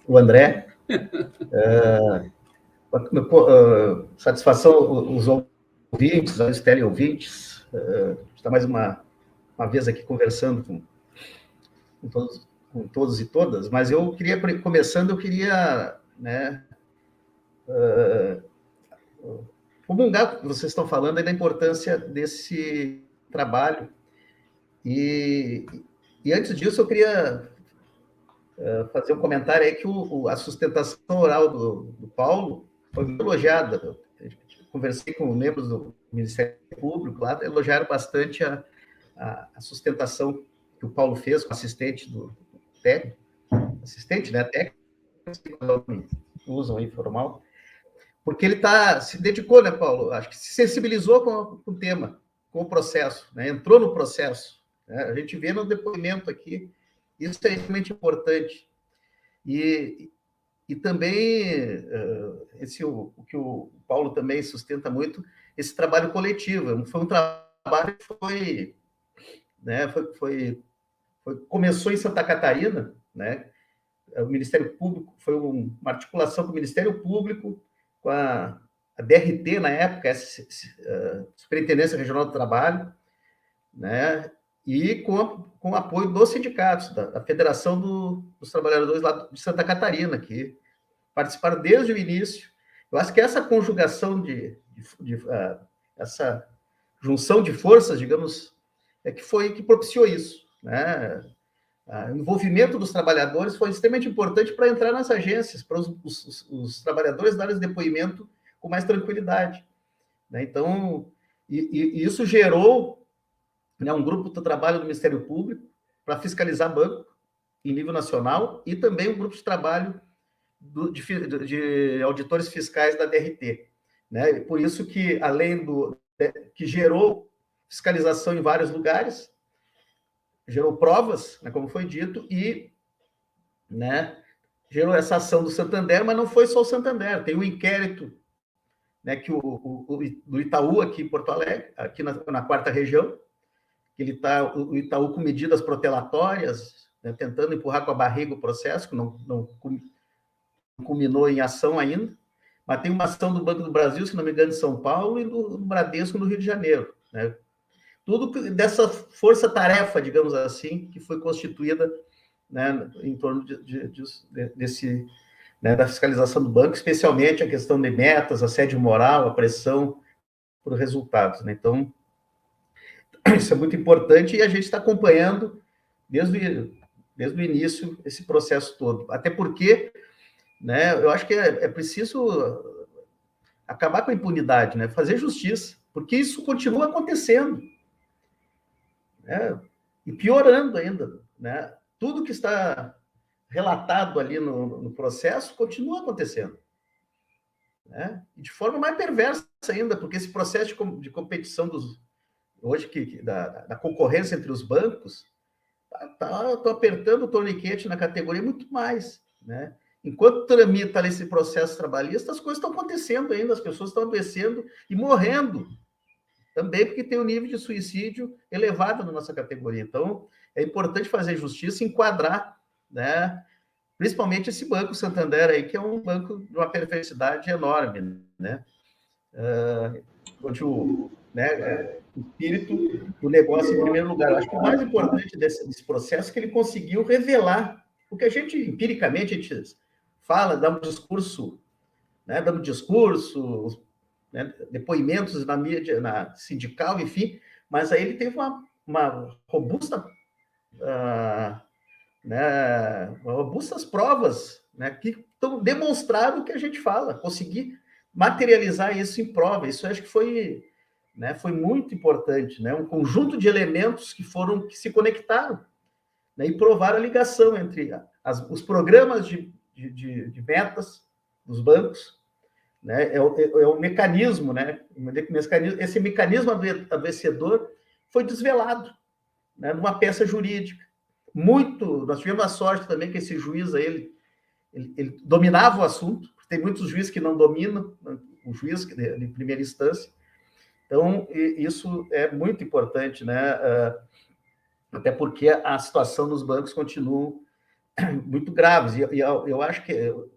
O André. Satisfação os ouvintes, os teleouvintes. Está mais uma vez aqui conversando com todos e todas, mas eu queria, começando, eu queria, né, comungar o que vocês estão falando aí da importância desse trabalho. E antes disso, eu queria fazer um comentário aí que a sustentação oral do Paulo foi muito elogiada. Eu conversei com membros do Ministério Público lá, elogiaram bastante a sustentação que o Paulo fez com o assistente do técnico, né, técnico, usam aí formal, porque ele se dedicou, né, Paulo? Acho que se sensibilizou com o tema, com o processo, né, entrou no processo. Né? A gente vê no depoimento aqui, isso é extremamente importante. E também, o que o Paulo também sustenta muito, esse trabalho coletivo. Foi um trabalho que começou em Santa Catarina, né? O Ministério Público, foi uma articulação com o Ministério Público, com a DRT, na época, a Superintendência Regional do Trabalho, né? E com o apoio dos sindicatos, da Federação dos Trabalhadores lá de Santa Catarina, que participaram desde o início. Eu acho que essa conjugação essa junção de forças, digamos, que propiciou isso, né? O envolvimento dos trabalhadores foi extremamente importante para entrar nas agências, para os trabalhadores darem depoimento com mais tranquilidade, né? Então, e isso gerou, né, um grupo de trabalho do Ministério Público para fiscalizar banco em nível nacional e também um grupo de trabalho de auditores fiscais da DRT, né? Por isso que, além que gerou fiscalização em vários lugares, gerou provas, né, como foi dito, e, né, gerou essa ação do Santander, mas não foi só o Santander, tem um inquérito, né, que do Itaú aqui em Porto Alegre, aqui na quarta região, que o Itaú com medidas protelatórias, né, tentando empurrar com a barriga o processo, que não culminou em ação ainda, mas tem uma ação do Banco do Brasil, se não me engano, de São Paulo, e do Bradesco no Rio de Janeiro, né? Tudo dessa força-tarefa, digamos assim, que foi constituída, né, em torno desse, né, da fiscalização do banco, especialmente a questão de metas, assédio moral, a pressão por resultados, né? Então, isso é muito importante e a gente está acompanhando desde o início esse processo todo. Até porque, né, eu acho que é preciso acabar com a impunidade, né, fazer justiça, porque isso continua acontecendo. né? E piorando ainda, né? Tudo que está relatado ali no processo continua acontecendo, né? E de forma mais perversa ainda, porque esse processo de competição hoje da concorrência entre os bancos tô apertando o torniquete na categoria muito mais, né? Enquanto tramita esse processo trabalhista, as coisas estão acontecendo ainda, as pessoas estão adoecendo e morrendo também, porque tem um nível de suicídio elevado na nossa categoria. Então, é importante fazer justiça e enquadrar, né? Principalmente esse Banco Santander aí, que é um banco de uma perversidade enorme, né? Onde o espírito do negócio em primeiro lugar. Eu acho que o mais importante desse processo é que ele conseguiu revelar o que a gente, empiricamente, a gente fala, dá um discurso, né? Dando discurso, né? Depoimentos na mídia, na sindical, enfim, mas aí ele teve uma robusta... robustas provas, né, que demonstraram o que a gente fala, conseguir materializar isso em prova. Isso eu acho que foi, né, foi muito importante, né, um conjunto de elementos que se conectaram, né, e provaram a ligação entre os programas de metas dos bancos, né, é o mecanismo, né, esse mecanismo adoecedor foi desvelado, né, numa peça jurídica. Nós tivemos a sorte também que esse juiz aí, ele dominava o assunto, tem muitos juízes que não dominam o juiz de primeira instância. Então, isso é muito importante, né? Até porque a situação nos bancos continua muito graves. E eu acho que eu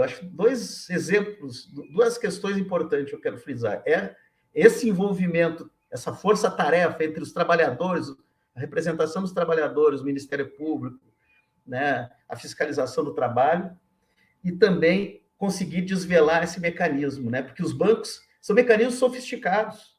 acho dois exemplos, duas questões importantes que eu quero frisar. É esse envolvimento, essa força-tarefa entre os trabalhadores, a representação dos trabalhadores, o Ministério Público, né, a fiscalização do trabalho, e também conseguir desvelar esse mecanismo, né, porque os bancos são mecanismos sofisticados,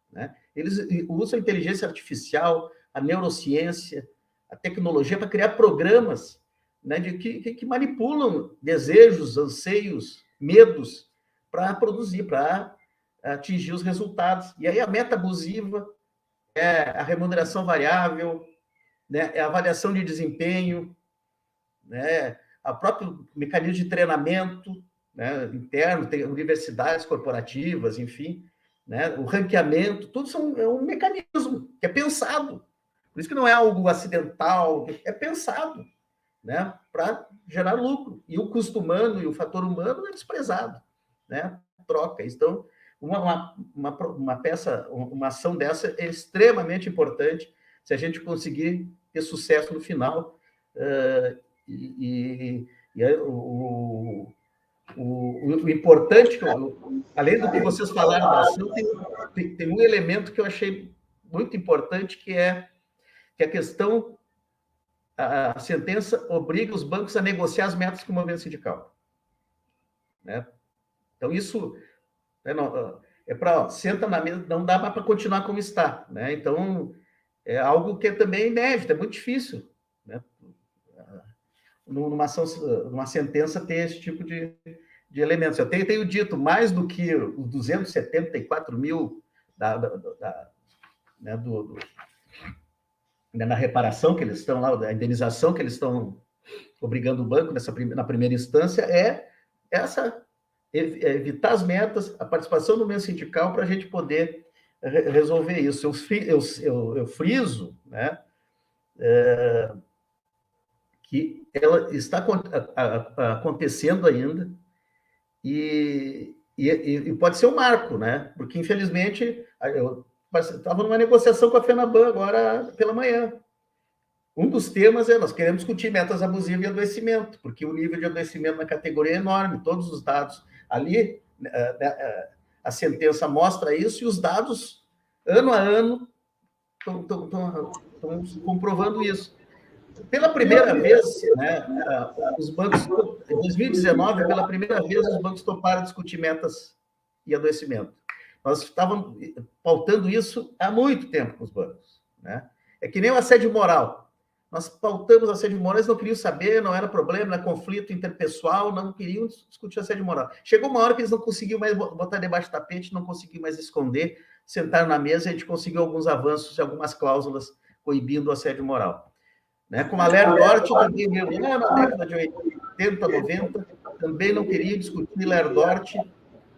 né, eles usam a inteligência artificial, a neurociência, a tecnologia para criar programas, né, que manipulam desejos, anseios, medos para produzir, para atingir os resultados. E aí a meta abusiva é a remuneração variável, né, é a avaliação de desempenho, né, a próprio mecanismo de treinamento, né, interno, tem universidades corporativas, enfim, né, o ranqueamento, tudo é um mecanismo que é pensado. Por isso que não é algo acidental, é pensado, né, para gerar lucro. E o custo humano e o fator humano é desprezado, né, troca. Então, uma ação dessa é extremamente importante se a gente conseguir ter sucesso no final. O importante, além do que vocês falaram da ação, tem um elemento que eu achei muito importante, que é a questão, a sentença obriga os bancos a negociar as metas com o movimento sindical, né? Então, isso senta na mesa, não dá para continuar como está, né? Então, é algo que é também inédito, é muito difícil, né? Numa sentença ter esse tipo de elementos. Eu tenho dito, mais do que os 274 mil né, na reparação que eles estão lá, a indenização que eles estão obrigando o banco na primeira instância, é evitar as metas, a participação do meio sindical para a gente poder resolver isso. Eu friso, né, que ela está acontecendo ainda e pode ser um marco, né? Porque, infelizmente, eu estava numa negociação com a FENABAN agora pela manhã. Um dos temas nós queremos discutir metas abusivas e adoecimento, porque o nível de adoecimento na categoria é enorme, todos os dados ali, a sentença mostra isso, e os dados, ano a ano, estão comprovando isso. Pela primeira vez, né, os bancos, em 2019, pela primeira vez, os bancos toparam discutir metas e adoecimento. Nós estávamos pautando isso há muito tempo com os bancos, né? É que nem o assédio moral. Nós pautamos assédio moral, eles não queriam saber, não era problema, era conflito interpessoal, não queriam discutir assédio moral. Chegou uma hora que eles não conseguiam mais botar debaixo do tapete, não conseguiam mais esconder sentaram na mesa e a gente conseguiu alguns avanços e algumas cláusulas coibindo o assédio moral. Né? Como a Ler Dort também veio lá na década de 80, 90, também não queria discutir Ler Dort,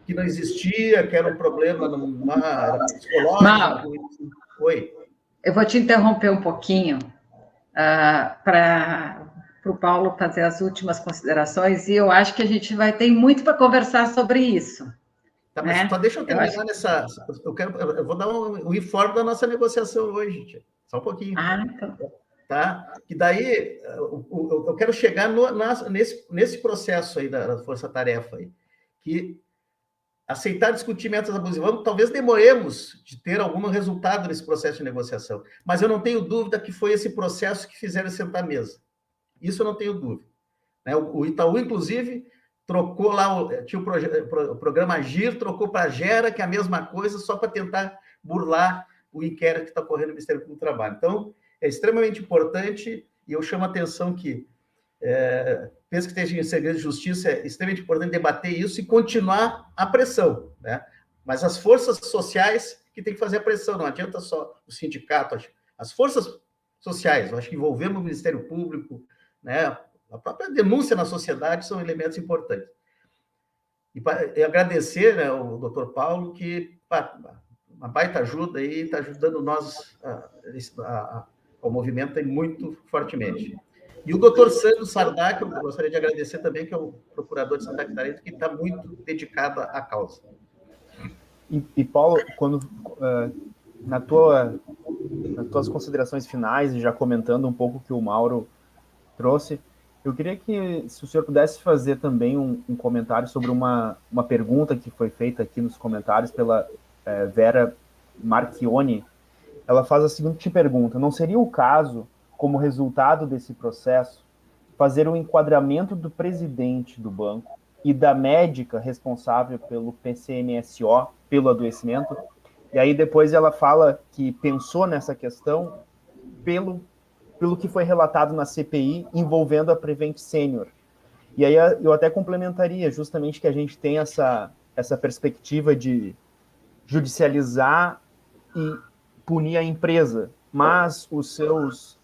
que não existia, que era um problema era psicológico. Mauro, Oi. eu vou te interromper um pouquinho para o Paulo fazer as últimas considerações, e eu acho que a gente vai ter muito para conversar sobre isso. Tá, mas só deixa eu terminar nessa... Eu vou dar um informe da nossa negociação hoje, tia. Só um pouquinho. Então. Tá? E daí eu quero chegar nesse processo aí da força-tarefa aí, que aceitar discutir metas abusivas, talvez demoremos de ter algum resultado nesse processo de negociação, mas eu não tenho dúvida que foi esse processo que fizeram sentar à mesa. Isso eu não tenho dúvida. Né? O Itaú, inclusive, trocou lá, tinha o programa Agir, trocou para Gera, que é a mesma coisa, só para tentar burlar o inquérito que está ocorrendo no Ministério Público do Trabalho. Então, é extremamente importante, e eu chamo a atenção que, penso que esteja em segredo de justiça, é extremamente importante debater isso e continuar a pressão, né? Mas as forças sociais que têm que fazer a pressão, não adianta só o sindicato, as forças sociais, eu acho que envolvendo o Ministério Público, né? A própria denúncia na sociedade são elementos importantes. E agradecer, né, o doutor Paulo, que uma baita ajuda aí, está ajudando nós ao movimento muito fortemente. E o doutor Sandro Sardak, eu gostaria de agradecer também, que é o procurador de Santa Catarina, que está muito dedicado à causa. E Paulo, quando nas tuas considerações finais, e já comentando um pouco o que o Mauro trouxe, eu queria que, se o senhor pudesse fazer também um comentário sobre uma pergunta que foi feita aqui nos comentários pela Vera Marchione. Ela faz a seguinte pergunta: não seria o caso, como resultado desse processo, fazer um enquadramento do presidente do banco e da médica responsável pelo PCMSO, pelo adoecimento? E aí depois ela fala que pensou nessa questão pelo que foi relatado na CPI envolvendo a Prevent Senior. E aí eu até complementaria justamente que a gente tem essa perspectiva de judicializar e punir a empresa, mas os seus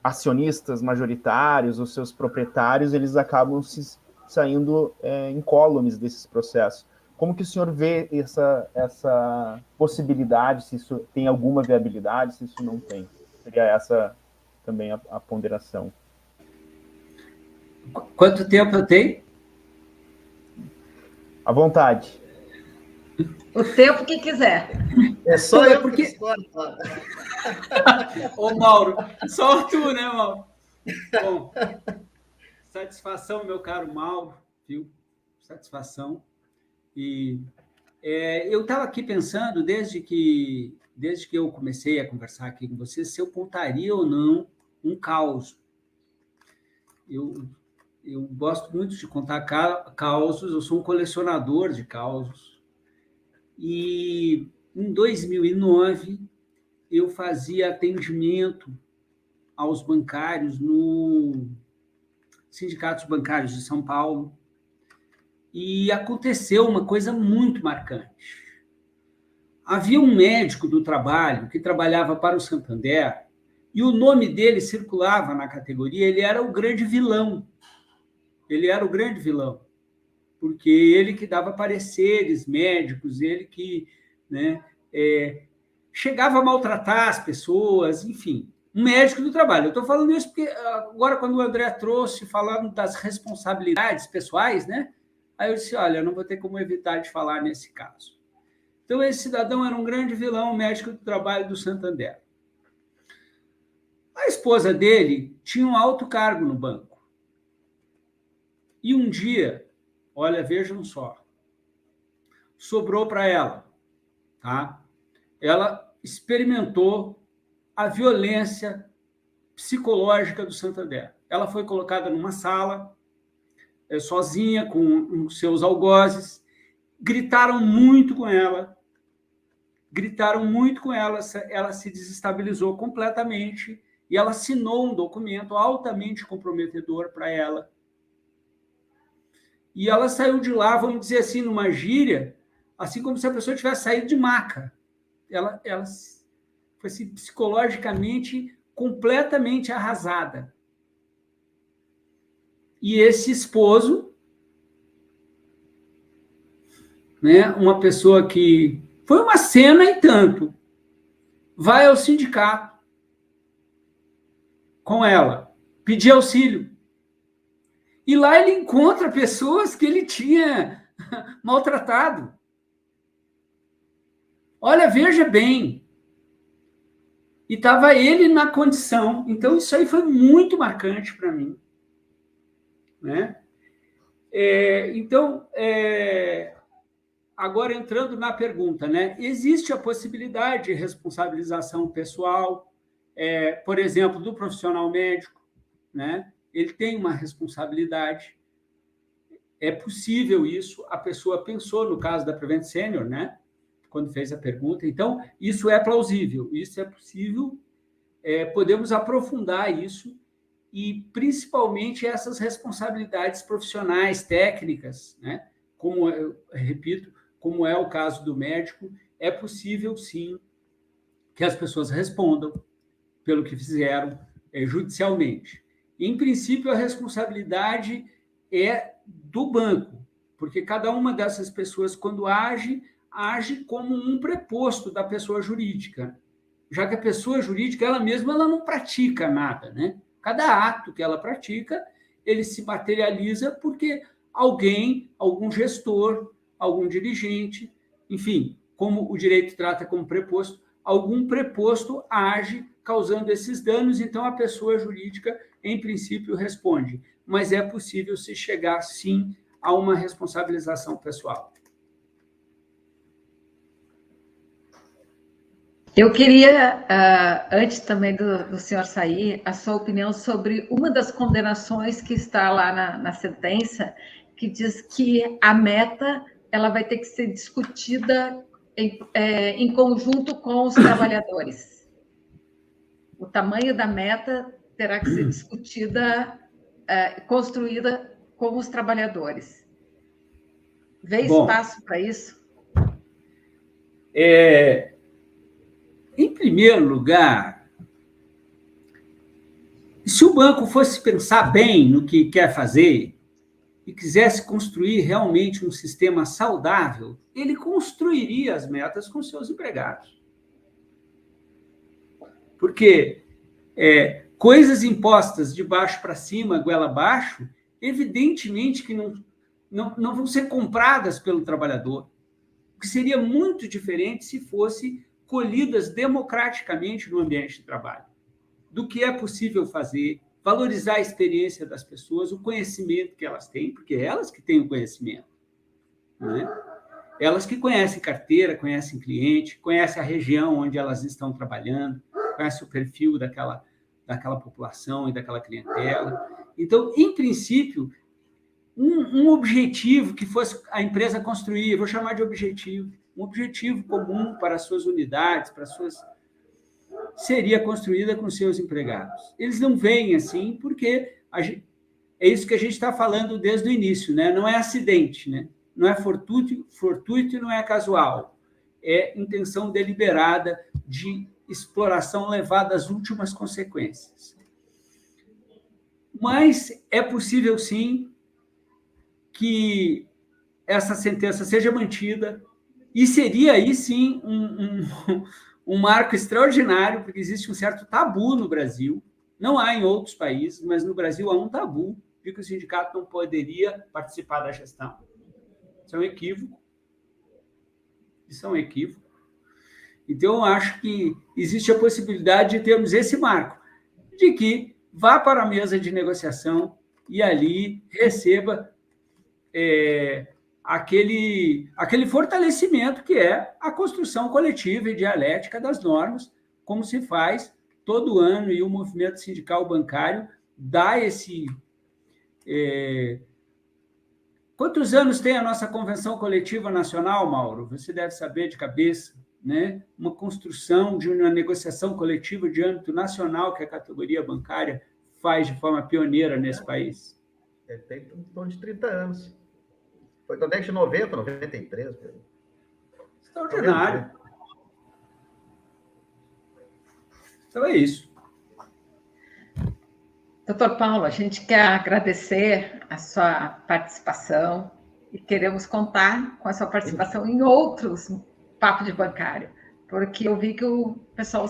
acionistas majoritários, os seus proprietários, eles acabam saindo incólumes desses processos. Como que o senhor vê essa possibilidade, se isso tem alguma viabilidade, se isso não tem? Seria essa também a ponderação. Quanto tempo eu tenho? À vontade. O tempo que quiser. É só eu porque... Ô, Mauro, só tu, né, Mauro? Bom, satisfação, meu caro Mauro, viu? Satisfação. E eu estava aqui pensando, desde que eu comecei a conversar aqui com vocês, se eu contaria ou não um caos. Eu gosto muito de contar causos, eu sou um colecionador de causos. E em 2009, eu fazia atendimento aos bancários no Sindicatos Bancários de São Paulo, e aconteceu uma coisa muito marcante. Havia um médico do trabalho que trabalhava para o Santander, e o nome dele circulava na categoria, ele era o grande vilão. Ele era o grande vilão, porque ele que dava pareceres médicos, ele que, né, chegava a maltratar as pessoas, enfim, um médico do trabalho. Eu estou falando isso porque agora, quando o André trouxe, falando das responsabilidades pessoais, né, aí eu disse, olha, eu não vou ter como evitar de falar nesse caso. Então, esse cidadão era um grande vilão, médico do trabalho do Santander. A esposa dele tinha um alto cargo no banco. E um dia, olha, vejam só, sobrou para ela, tá? Ela experimentou a violência psicológica do Santander. Ela foi colocada numa sala, sozinha, com os seus algozes, gritaram muito com ela, ela se desestabilizou completamente e ela assinou um documento altamente comprometedor para ela. E ela saiu de lá, vamos dizer assim, numa gíria, assim como se a pessoa tivesse saído de maca. Ela foi assim, psicologicamente completamente arrasada. E esse esposo, né, uma pessoa que foi uma cena e tanto, vai ao sindicato com ela, pedir auxílio. E lá ele encontra pessoas que ele tinha maltratado. Olha, veja bem. E estava ele na condição. Então, isso aí foi muito marcante para mim. Né? Então, agora entrando na pergunta, né? Existe a possibilidade de responsabilização pessoal, por exemplo, do profissional médico, né? Ele tem uma responsabilidade. É possível isso. A pessoa pensou no caso da Prevent Senior, né? Quando fez a pergunta. Então, isso é plausível, isso é possível. Podemos aprofundar isso e, principalmente, essas responsabilidades profissionais, técnicas, né? Como eu repito, como é o caso do médico, é possível, sim, que as pessoas respondam pelo que fizeram judicialmente. Em princípio, a responsabilidade é do banco, porque cada uma dessas pessoas, quando age como um preposto da pessoa jurídica, já que a pessoa jurídica, ela mesma, ela não pratica nada, né? Cada ato que ela pratica, ele se materializa porque alguém, algum gestor, algum dirigente, enfim, como o direito trata como preposto, algum preposto age causando esses danos, então a pessoa jurídica, em princípio, responde. Mas é possível se chegar, sim, a uma responsabilização pessoal. Eu queria, antes também do senhor sair, a sua opinião sobre uma das condenações que está lá na sentença, que diz que a meta ela vai ter que ser discutida em conjunto com os trabalhadores. O tamanho da meta terá que ser discutida, construída com os trabalhadores. Vê espaço para isso? Em primeiro lugar, se o banco fosse pensar bem no que quer fazer e quisesse construir realmente um sistema saudável, ele construiria as metas com seus empregados. Porque coisas impostas de baixo para cima, goela abaixo, evidentemente que não vão ser compradas pelo trabalhador, o que seria muito diferente se fosse colhidas democraticamente no ambiente de trabalho, do que é possível fazer, valorizar a experiência das pessoas, o conhecimento que elas têm, porque é elas que têm o conhecimento, né? Elas que conhecem carteira, conhecem cliente, conhecem a região onde elas estão trabalhando, conhecem o perfil daquela população e daquela clientela. Então, em princípio, um objetivo que fosse a empresa construir, eu vou chamar de objetivo, um objetivo comum para as suas unidades, seria construída com seus empregados. Eles não veem assim, porque é isso que a gente está falando desde o início, né? Não é acidente, né? Não é fortuito e não é casual. É intenção deliberada de exploração levada às últimas consequências. Mas é possível, sim, que essa sentença seja mantida, e seria aí, sim, um marco extraordinário, porque existe um certo tabu no Brasil, não há em outros países, mas no Brasil há um tabu de que o sindicato não poderia participar da gestão. Isso é um equívoco. Isso é um equívoco. Então, eu acho que existe a possibilidade de termos esse marco, de que vá para a mesa de negociação e ali receba aquele fortalecimento que é a construção coletiva e dialética das normas, como se faz todo ano, e o movimento sindical bancário dá esse... Quantos anos tem a nossa Convenção Coletiva Nacional, Mauro? Você deve saber de cabeça, né? Uma construção de uma negociação coletiva de âmbito nacional que a categoria bancária faz de forma pioneira nesse país. Tem em torno de 30 anos. Foi da década de 90, 93. Extraordinário. Então é isso. Doutor Paulo, a gente quer agradecer a sua participação e queremos contar com a sua participação em outros papos de bancário, porque eu vi que o pessoal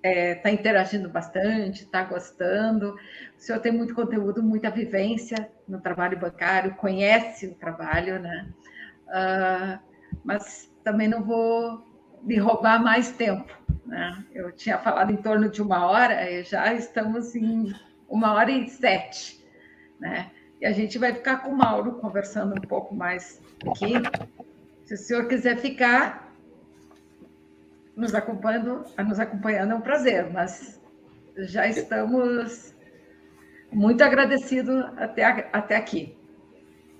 está interagindo bastante, está gostando. O senhor tem muito conteúdo, muita vivência no trabalho bancário, conhece o trabalho, né? Mas também não vou lhe roubar mais tempo, né? Eu tinha falado em torno de 1 hora, e já estamos em 1h07, né? E a gente vai ficar com o Mauro conversando um pouco mais aqui. Se o senhor quiser ficar nos acompanhando é um prazer, mas já estamos muito agradecidos até aqui.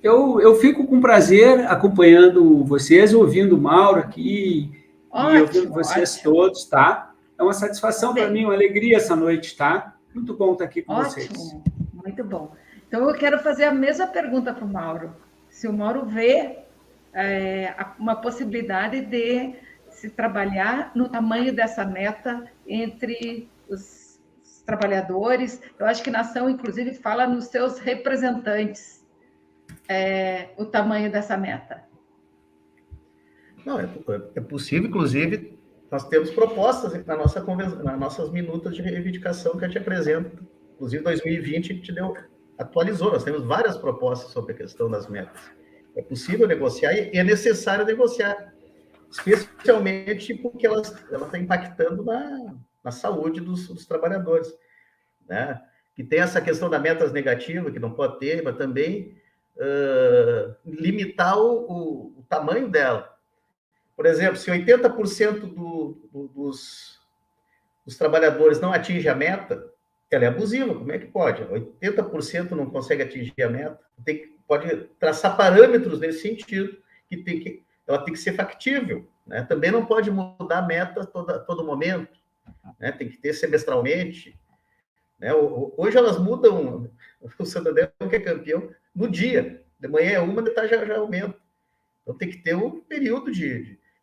Eu fico com prazer acompanhando vocês, ouvindo o Mauro aqui, Ótimo, e ouvindo vocês todos, tá? É uma satisfação para mim, uma alegria essa noite, tá? Muito bom estar aqui com vocês. Ótimo, muito bom. Então, eu quero fazer a mesma pergunta para o Mauro. Se o Mauro vê uma possibilidade de se trabalhar no tamanho dessa meta entre os trabalhadores. Eu acho que na ação, inclusive, fala nos seus representantes o tamanho dessa meta. Não, é possível, inclusive, nós temos propostas nas nossas minutas de reivindicação que a gente apresenta. Inclusive, 2020 a gente atualizou, nós temos várias propostas sobre a questão das metas. É possível negociar e é necessário negociar, especialmente porque ela está impactando na saúde dos trabalhadores, né? Que tem essa questão da metas negativa, que não pode ter, mas também limitar o tamanho dela. Por exemplo, se 80% dos trabalhadores não atinge a meta, ela é abusiva. Como é que pode? 80% não consegue atingir a meta. Pode traçar parâmetros nesse sentido, ela tem que ser factível, né? Também não pode mudar a meta todo momento, né? Tem que ter semestralmente, né? Hoje elas mudam, o Santander, que é campeão, no dia. De manhã é uma, de tarde já aumenta. Então tem que ter um período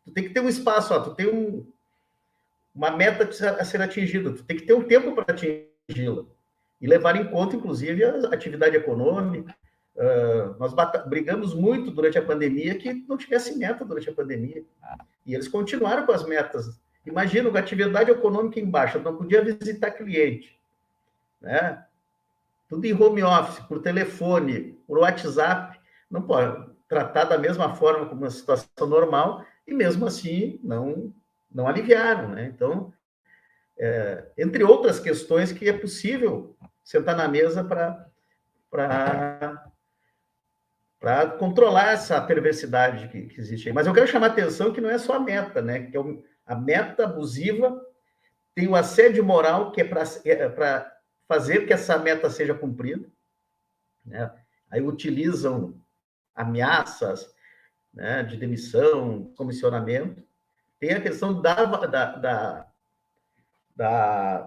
tu tem que ter um espaço, tu tem uma meta a ser atingida, tu tem que ter um tempo para atingi-la. E levar em conta, inclusive, a atividade econômica. Nós brigamos muito durante a pandemia que não tivesse meta durante a pandemia. E eles continuaram com as metas. Imagina, com a atividade econômica em baixa, não podia visitar cliente, né? Tudo em home office, por telefone, por WhatsApp. Não pode tratar da mesma forma como uma situação normal, e mesmo assim não aliviaram, né? Então, entre outras questões que é possível sentar na mesa para controlar essa perversidade que existe aí. Mas eu quero chamar a atenção que não é só a meta, né? Que a meta abusiva tem o assédio moral, que é para fazer que essa meta seja cumprida, né? Aí utilizam ameaças, né, de demissão, comissionamento. Tem a questão da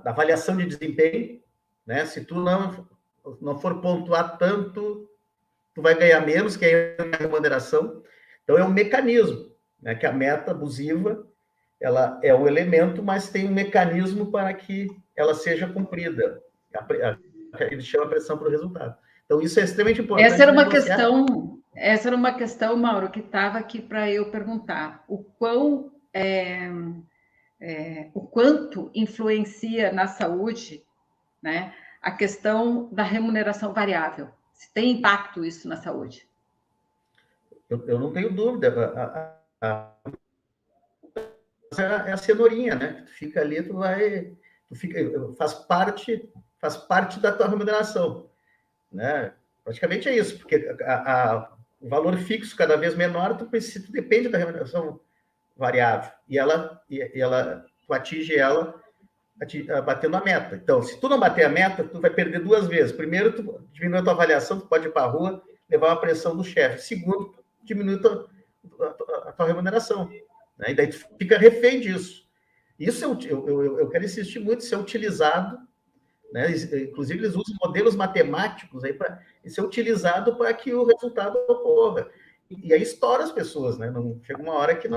avaliação de desempenho, né? Se tu não for pontuar tanto, tu vai ganhar menos, que é a remuneração. Então, é um mecanismo, né, que a meta abusiva, ela é um elemento, mas tem um mecanismo para que ela seja cumprida. Ele chama a pressão para o resultado. Então, isso é extremamente importante. Essa era uma questão, Mauro, que estava aqui para eu perguntar. O quanto influencia na saúde, né, a questão da remuneração variável? Se tem impacto isso na saúde? Eu não tenho dúvida. É a cenourinha, né? Tu fica ali, faz parte da tua remuneração, né? Praticamente é isso, porque o valor fixo cada vez menor, tu depende da remuneração variável, tu atinge ela batendo a meta. Então, se tu não bater a meta, tu vai perder 2 vezes. Primeiro, tu diminui a tua avaliação, tu pode ir para a rua, levar uma pressão do chefe. Segundo, diminui a tua remuneração, né? E daí tu fica refém disso. Isso eu quero insistir muito, isso é utilizado, né? Inclusive, eles usam modelos matemáticos aí para ser utilizado para que o resultado ocorra. e aí estoura as pessoas, né? Não, chega uma hora que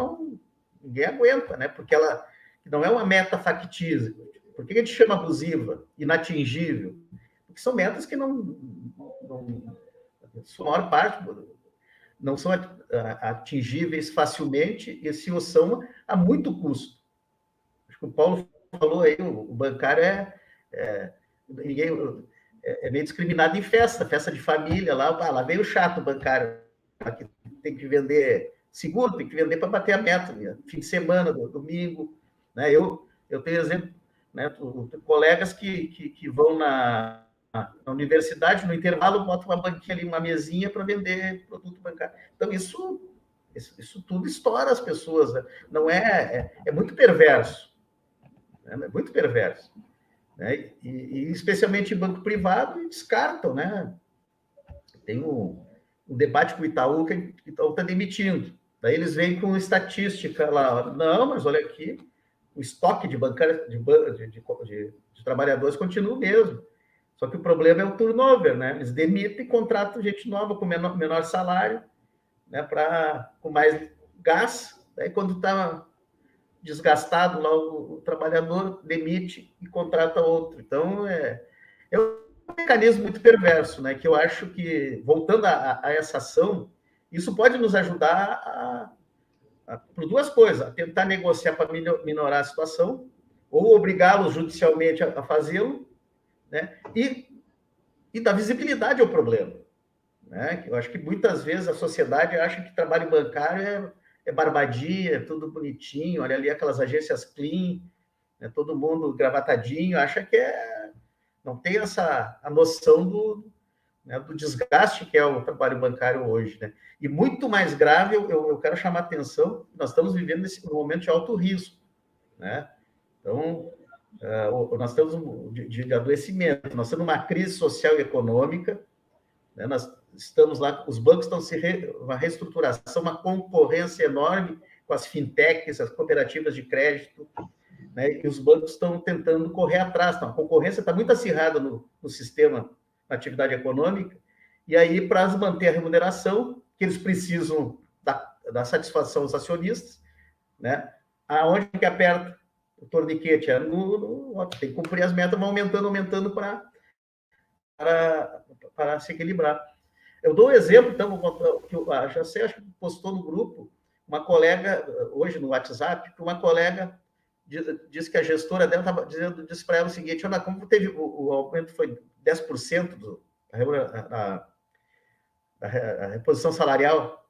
ninguém aguenta, né? Porque ela não é uma meta factível. Por que a gente chama abusiva, inatingível? Porque são metas que não sua maior parte não são atingíveis facilmente e se são a muito custo. Acho que o Paulo falou aí, o bancário é meio discriminado em festa de família, lá vem o chato bancário, que tem que vender seguro, tem que vender para bater a meta, né? Fim de semana, domingo, né? Eu tenho exemplo, né? Colegas que vão na universidade, no intervalo, botam uma banquinha ali, uma mesinha para vender produto bancário. Então, isso tudo estoura as pessoas, né? Não é muito perverso, né? É muito perverso, né? E especialmente em banco privado, descartam, né? Tem um debate com o Itaú, que o Itaú está demitindo. Daí eles vêm com estatística lá, não, mas olha aqui, o estoque de trabalhadores continua o mesmo. Só que o problema é o turnover, né? Eles demitem e contratam gente nova com menor salário, né? Com mais gás. Daí, quando está desgastado lá, o trabalhador demite e contrata outro. Então, é um mecanismo muito perverso, né? Que eu acho que, voltando a essa ação, isso pode nos ajudar por duas coisas: a tentar negociar para minorar a situação, ou obrigá-los judicialmente a fazê-lo, né? E dar visibilidade ao problema, né? Eu acho que muitas vezes a sociedade acha que trabalho bancário é barbadia, é tudo bonitinho, olha ali aquelas agências clean, né? Todo mundo gravatadinho, acha que não tem a noção do desgaste que é o trabalho bancário hoje, né? E muito mais grave, eu quero chamar a atenção, nós estamos vivendo um momento de alto risco, né? Então, nós estamos de adoecimento, nós estamos numa crise social e econômica, né? Nós estamos lá, os bancos estão uma reestruturação, uma concorrência enorme com as fintechs, as cooperativas de crédito, né? E os bancos estão tentando correr atrás, então, a concorrência está muito acirrada no sistema, na atividade econômica, e aí, para manter a remuneração, que eles precisam dar satisfação aos acionistas, né? Aonde que aperta o torniquete? Tem que cumprir as metas, vão aumentando para se equilibrar. Eu dou um exemplo, então, que eu já sei, acho que postou no grupo, uma colega, hoje no WhatsApp, que uma colega disse que a gestora dela disse para ela o seguinte: olha, como teve o aumento foi 10% a reposição salarial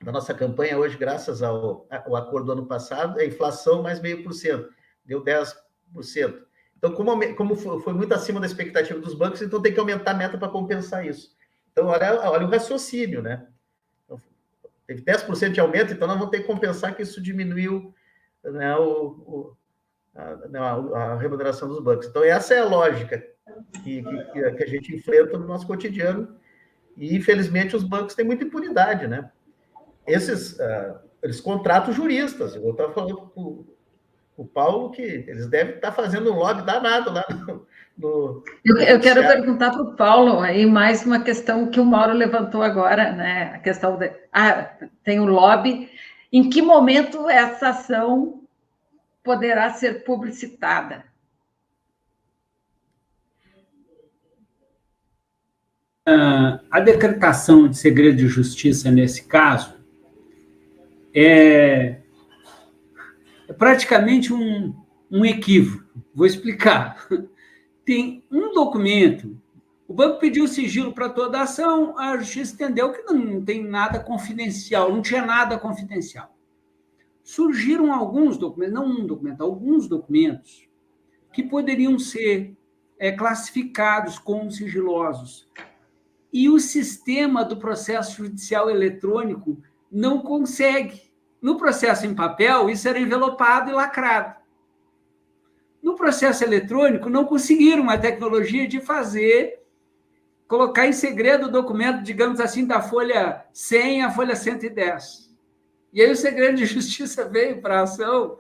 da nossa campanha hoje, graças ao acordo do ano passado, a inflação mais 0,5%, deu 10%. Então, como foi muito acima da expectativa dos bancos, então tem que aumentar a meta para compensar isso. Então, olha o raciocínio, né? Então, teve 10% de aumento, então nós vamos ter que compensar que isso diminuiu, né, a remuneração dos bancos. Então, essa é a lógica que a gente enfrenta no nosso cotidiano, e, infelizmente, os bancos têm muita impunidade, né? Eles contratam juristas. Eu estava falando com o Paulo que eles devem estar fazendo um lobby danado lá Eu quero perguntar para o Paulo aí mais uma questão que o Mauro levantou agora, né? A questão tem o lobby. Em que momento essa ação poderá ser publicitada? A decretação de segredo de justiça, nesse caso, é praticamente um equívoco. Vou explicar. Tem um documento, o banco pediu sigilo para toda a ação, a justiça entendeu que não tem nada confidencial, não tinha nada confidencial. Surgiram alguns documentos, não um documento, alguns documentos que poderiam ser classificados como sigilosos. E o sistema do processo judicial eletrônico não consegue. No processo em papel, isso era envelopado e lacrado. No processo eletrônico, não conseguiram uma tecnologia de colocar em segredo o documento, digamos assim, da folha 100 à folha 110. E aí o segredo de justiça veio para a ação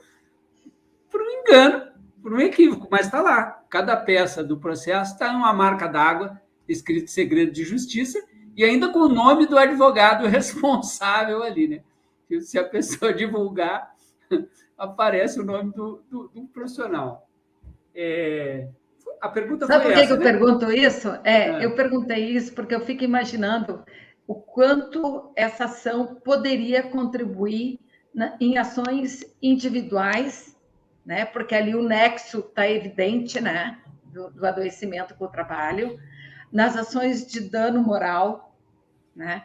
por um engano, por um equívoco, mas está lá. Cada peça do processo está em uma marca d'água, escrito segredo de justiça, E ainda com o nome do advogado responsável ali, né? Se a pessoa divulgar, aparece o nome do profissional. A pergunta Sabe foi por que essa, eu né? pergunto isso? Eu perguntei isso porque eu fico imaginando o quanto essa ação poderia contribuir em ações individuais, né? Porque ali o nexo está evidente, né? Do adoecimento com o trabalho, nas ações de dano moral, né?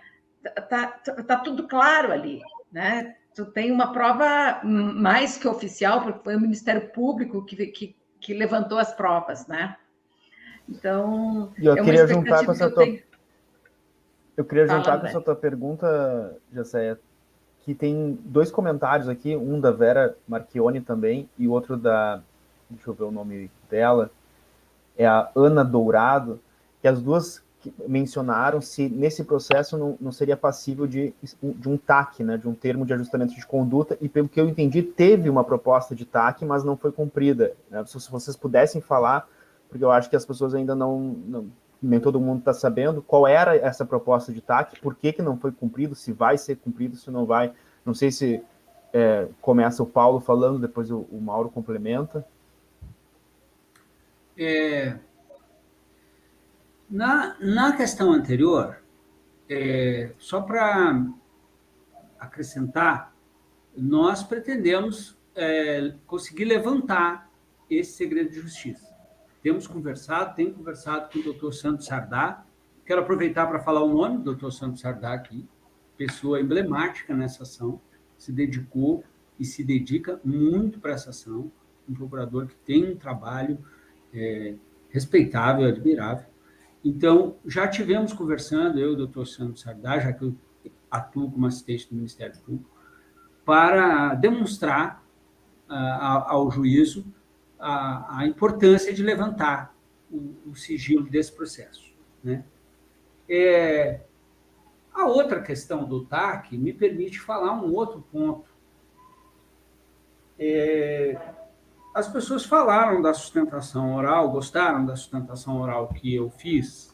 Tá tudo claro ali, né? Tu tem uma prova mais que oficial, porque foi o Ministério Público que levantou as provas, né? Então, E eu é uma queria juntar expectativa com que eu essa tua, tenho. eu queria Fala, juntar com André. essa tua pergunta, Jacéia, que tem dois comentários aqui, um da Vera Marchione também, e outro da, deixa eu ver o nome dela, é a Ana Dourado, que as duas mencionaram se nesse processo não seria passível de um TAC, né, de um termo de ajustamento de conduta, e pelo que eu entendi, teve uma proposta de TAC, mas não foi cumprida. Né? Se vocês pudessem falar, porque eu acho que as pessoas ainda nem todo mundo está sabendo qual era essa proposta de TAC, por que não foi cumprido, se vai ser cumprido, se não vai. Não sei se começa o Paulo falando, depois o Mauro complementa. Na questão anterior, só para acrescentar, nós pretendemos conseguir levantar esse segredo de justiça. Tenho conversado com o doutor Santos Sardá. Quero aproveitar para falar o nome do doutor Santos Sardá aqui, pessoa emblemática nessa ação, se dedicou e se dedica muito para essa ação, um procurador que tem um trabalho respeitável, admirável. Então, já tivemos conversando, eu e o doutor Santos Sardá, já que eu atuo como assistente do Ministério Público, para demonstrar ao juízo a importância de levantar o sigilo desse processo. Né? A outra questão do TAC me permite falar um outro ponto. As pessoas falaram da sustentação oral, gostaram da sustentação oral que eu fiz,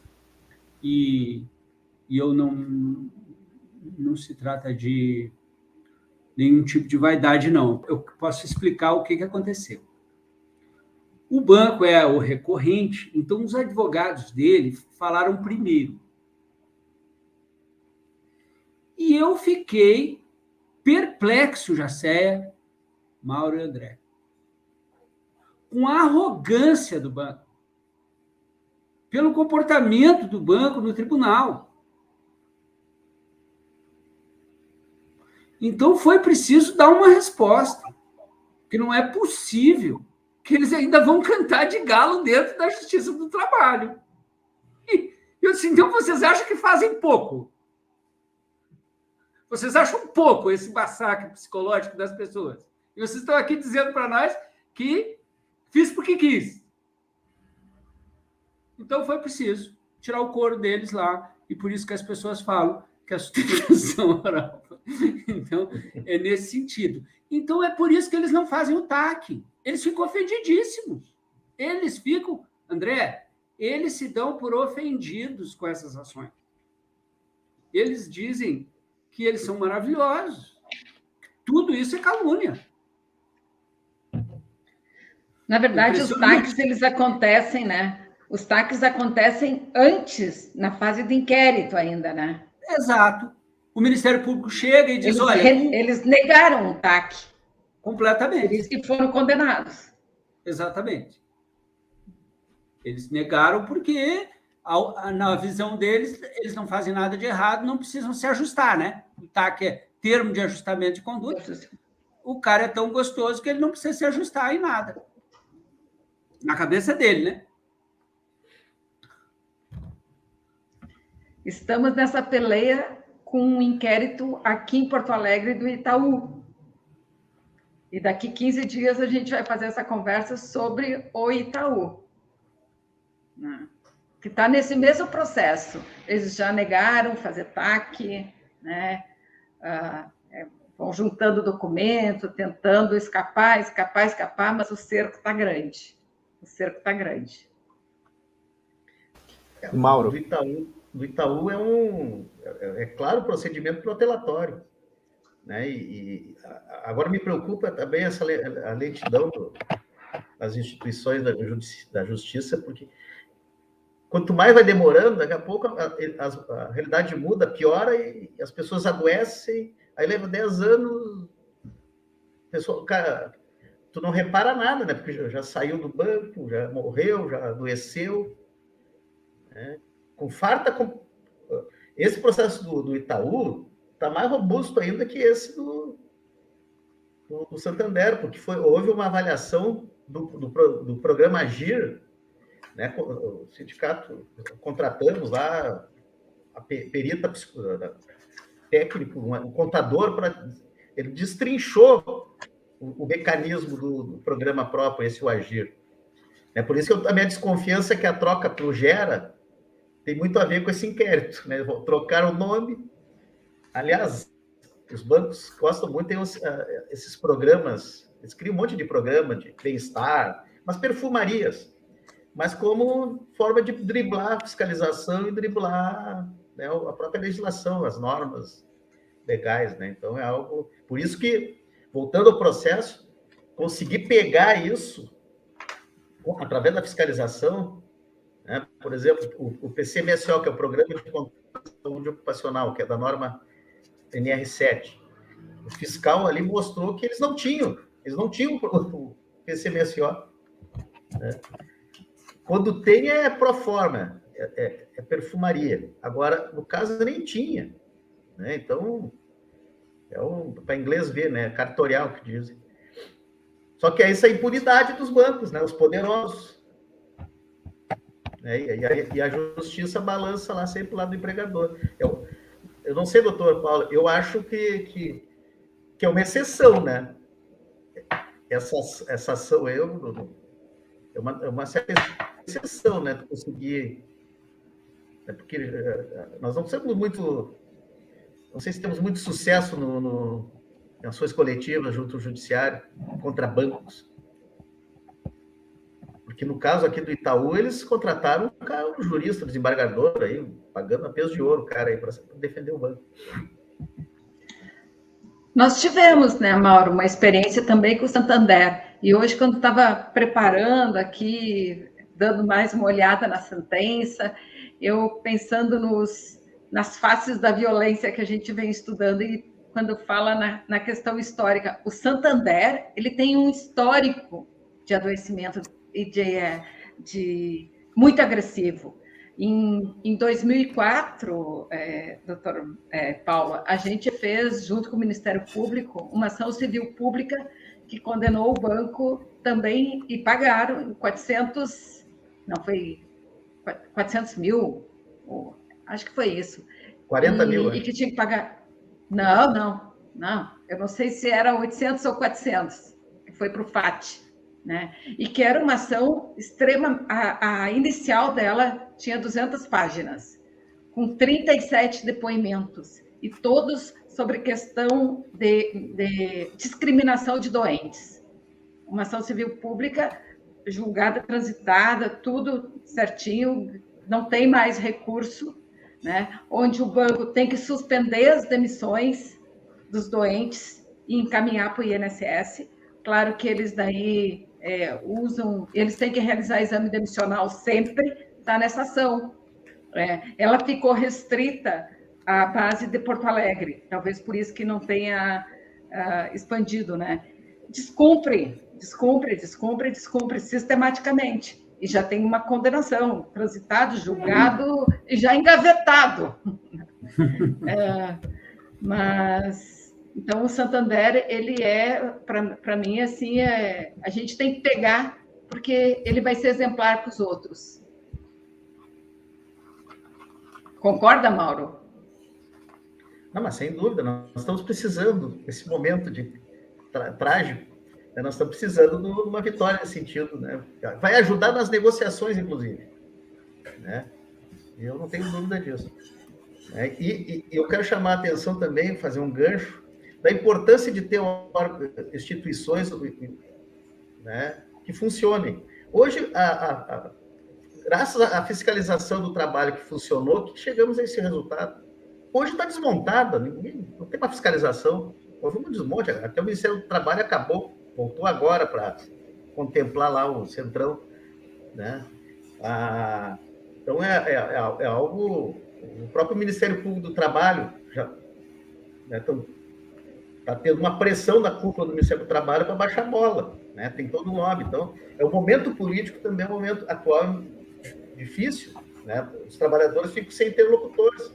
e eu não se trata de nenhum tipo de vaidade, não. Eu posso explicar o que aconteceu. O banco é o recorrente, então os advogados dele falaram primeiro. E eu fiquei perplexo, Jacéia, Mauro e André, com a arrogância do banco, pelo comportamento do banco no tribunal. Então, foi preciso dar uma resposta, que não é possível que eles ainda vão cantar de galo dentro da Justiça do Trabalho. E eu disse, então vocês acham que fazem pouco? Vocês acham pouco esse massacre psicológico das pessoas? E vocês estão aqui dizendo para nós que fiz porque quis. Então, foi preciso tirar o couro deles lá, e por isso que as pessoas falam que a sustentação oral. Então, é nesse sentido. Então, é por isso que eles não fazem o TAC. Eles ficam ofendidíssimos. Eles ficam, André, eles se dão por ofendidos com essas ações. Eles dizem que eles são maravilhosos. Tudo isso é calúnia. Na verdade, os TACs, eles acontecem, né? Os TACs acontecem antes, na fase de inquérito ainda, né? Exato. O Ministério Público chega e diz, eles negaram o TAC. Completamente. Por isso que foram condenados. Exatamente. Eles negaram porque, na visão deles, eles não fazem nada de errado, não precisam se ajustar, né? O TAC é termo de ajustamento de conduta. O cara é tão gostoso que ele não precisa se ajustar em nada. Na cabeça dele, né? Estamos nessa peleia com um inquérito aqui em Porto Alegre do Itaú. E daqui 15 dias a gente vai fazer essa conversa sobre o Itaú, né? Que está nesse mesmo processo. Eles já negaram fazer TAC, né? Vão juntando documento, tentando escapar, mas o cerco está grande. O cerco está grande. Mauro. do Itaú é claro, procedimento protelatório. Né? Agora me preocupa também a lentidão das instituições da justiça, porque quanto mais vai demorando, daqui a pouco a realidade muda, piora, e as pessoas adoecem, aí leva 10 anos, cara, tu não repara nada, né? Porque já saiu do banco, já morreu, já adoeceu, né? Esse processo do Itaú está mais robusto ainda que esse do Santander, porque houve uma avaliação do programa Agir, né? O sindicato, contratamos lá a perita técnico, um contador, ele destrinchou o mecanismo do programa próprio, esse o Agir. É por isso que a minha desconfiança é que a troca para o Gera tem muito a ver com esse inquérito, né? Vou trocar o nome. Aliás, os bancos gostam muito, tem esses programas, eles criam um monte de programa de bem-estar, umas perfumarias, mas como forma de driblar a fiscalização e driblar, né, a própria legislação, as normas legais, né? Então é algo... Por isso que, voltando ao processo, conseguir pegar isso através da fiscalização, né? Por exemplo, o PCMSO, que é o Programa de Saúde Ocupacional, que é da norma NR7, o fiscal ali mostrou que eles não tinham o PCMSO. Né? Quando tem é pro forma, é perfumaria. Agora, no caso, nem tinha. Né? Então, para inglês ver, né? Cartorial, que dizem. Só que é essa impunidade dos bancos, né? Os poderosos. Né? E a justiça balança lá sempre lá do empregador. Eu não sei, doutor Paulo, eu acho que é uma exceção, né? Essa ação é uma certa exceção, né? De conseguir... Porque nós não temos muito... Não sei se temos muito sucesso em ações coletivas junto ao judiciário contra bancos. Porque no caso aqui do Itaú, eles contrataram um jurista, desembargador, aí, pagando a peso de ouro o cara aí para defender o banco. Nós tivemos, né, Mauro, uma experiência também com o Santander. E hoje, quando estava preparando aqui, dando mais uma olhada na sentença, eu pensando nas faces da violência que a gente vem estudando, e quando fala na questão histórica, o Santander, ele tem um histórico de adoecimento e de muito agressivo. Em 2004, doutor Paula, a gente fez, junto com o Ministério Público, uma ação civil pública que condenou o banco também, e pagaram 400 mil, acho que foi isso. 40 mil. E que tinha que pagar... Não, eu não sei se era 800 ou 400, que foi para o FAT. Né? E que era uma ação extrema, a inicial dela tinha 200 páginas, com 37 depoimentos, e todos sobre questão de discriminação de doentes. Uma ação civil pública, julgada, transitada, tudo certinho, não tem mais recurso, né? Onde o banco tem que suspender as demissões dos doentes e encaminhar para o INSS. Claro que eles daí eles têm que realizar exame demissional sempre, está nessa ação. Ela ficou restrita à base de Porto Alegre, talvez por isso que não tenha expandido, né? Descumpre sistematicamente, e já tem uma condenação, transitado, julgado e já engavetado. Mas... Então, o Santander, ele para mim, assim, a gente tem que pegar, porque ele vai ser exemplar para os outros. Concorda, Mauro? Não, mas sem dúvida, nós estamos precisando, nesse momento de trágico, né, nós estamos precisando de uma vitória nesse sentido, né? Vai ajudar nas negociações, inclusive. Né? Eu não tenho dúvida disso. E eu quero chamar a atenção também, fazer um gancho, da importância de ter instituições, né, que funcionem. Hoje, graças à fiscalização do trabalho que funcionou, que chegamos a esse resultado. Hoje está desmontada, não tem uma fiscalização. Houve um desmonte, até o Ministério do Trabalho acabou, voltou agora para contemplar lá o Centrão, né? Então, é algo... O próprio Ministério Público do Trabalho já está tendo uma pressão da cúpula do Ministério do Trabalho para baixar a bola, né? Tem todo um lobby. Então, o momento político também é um momento atual difícil, né? Os trabalhadores ficam sem interlocutores.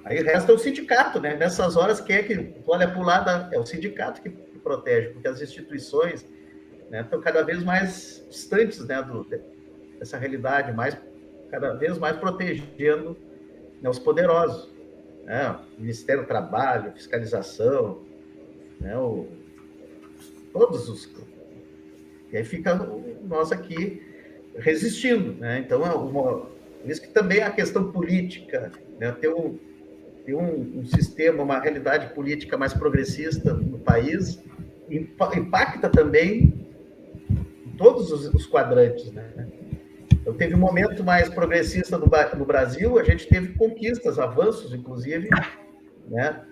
Aí resta o sindicato, né? Nessas horas, quem é que tu olha para o lado? É o sindicato que protege, porque as instituições, né, estão cada vez mais distantes, né, dessa realidade, cada vez mais protegendo, né, os poderosos, né? O Ministério do Trabalho, fiscalização, né, todos os... E aí fica nós aqui resistindo, né? Então, isso que também é a questão política, né? Ter um sistema, uma realidade política mais progressista no país, impacta também em todos os quadrantes, né? Então, teve um momento mais progressista no Brasil, a gente teve conquistas, avanços, inclusive, né?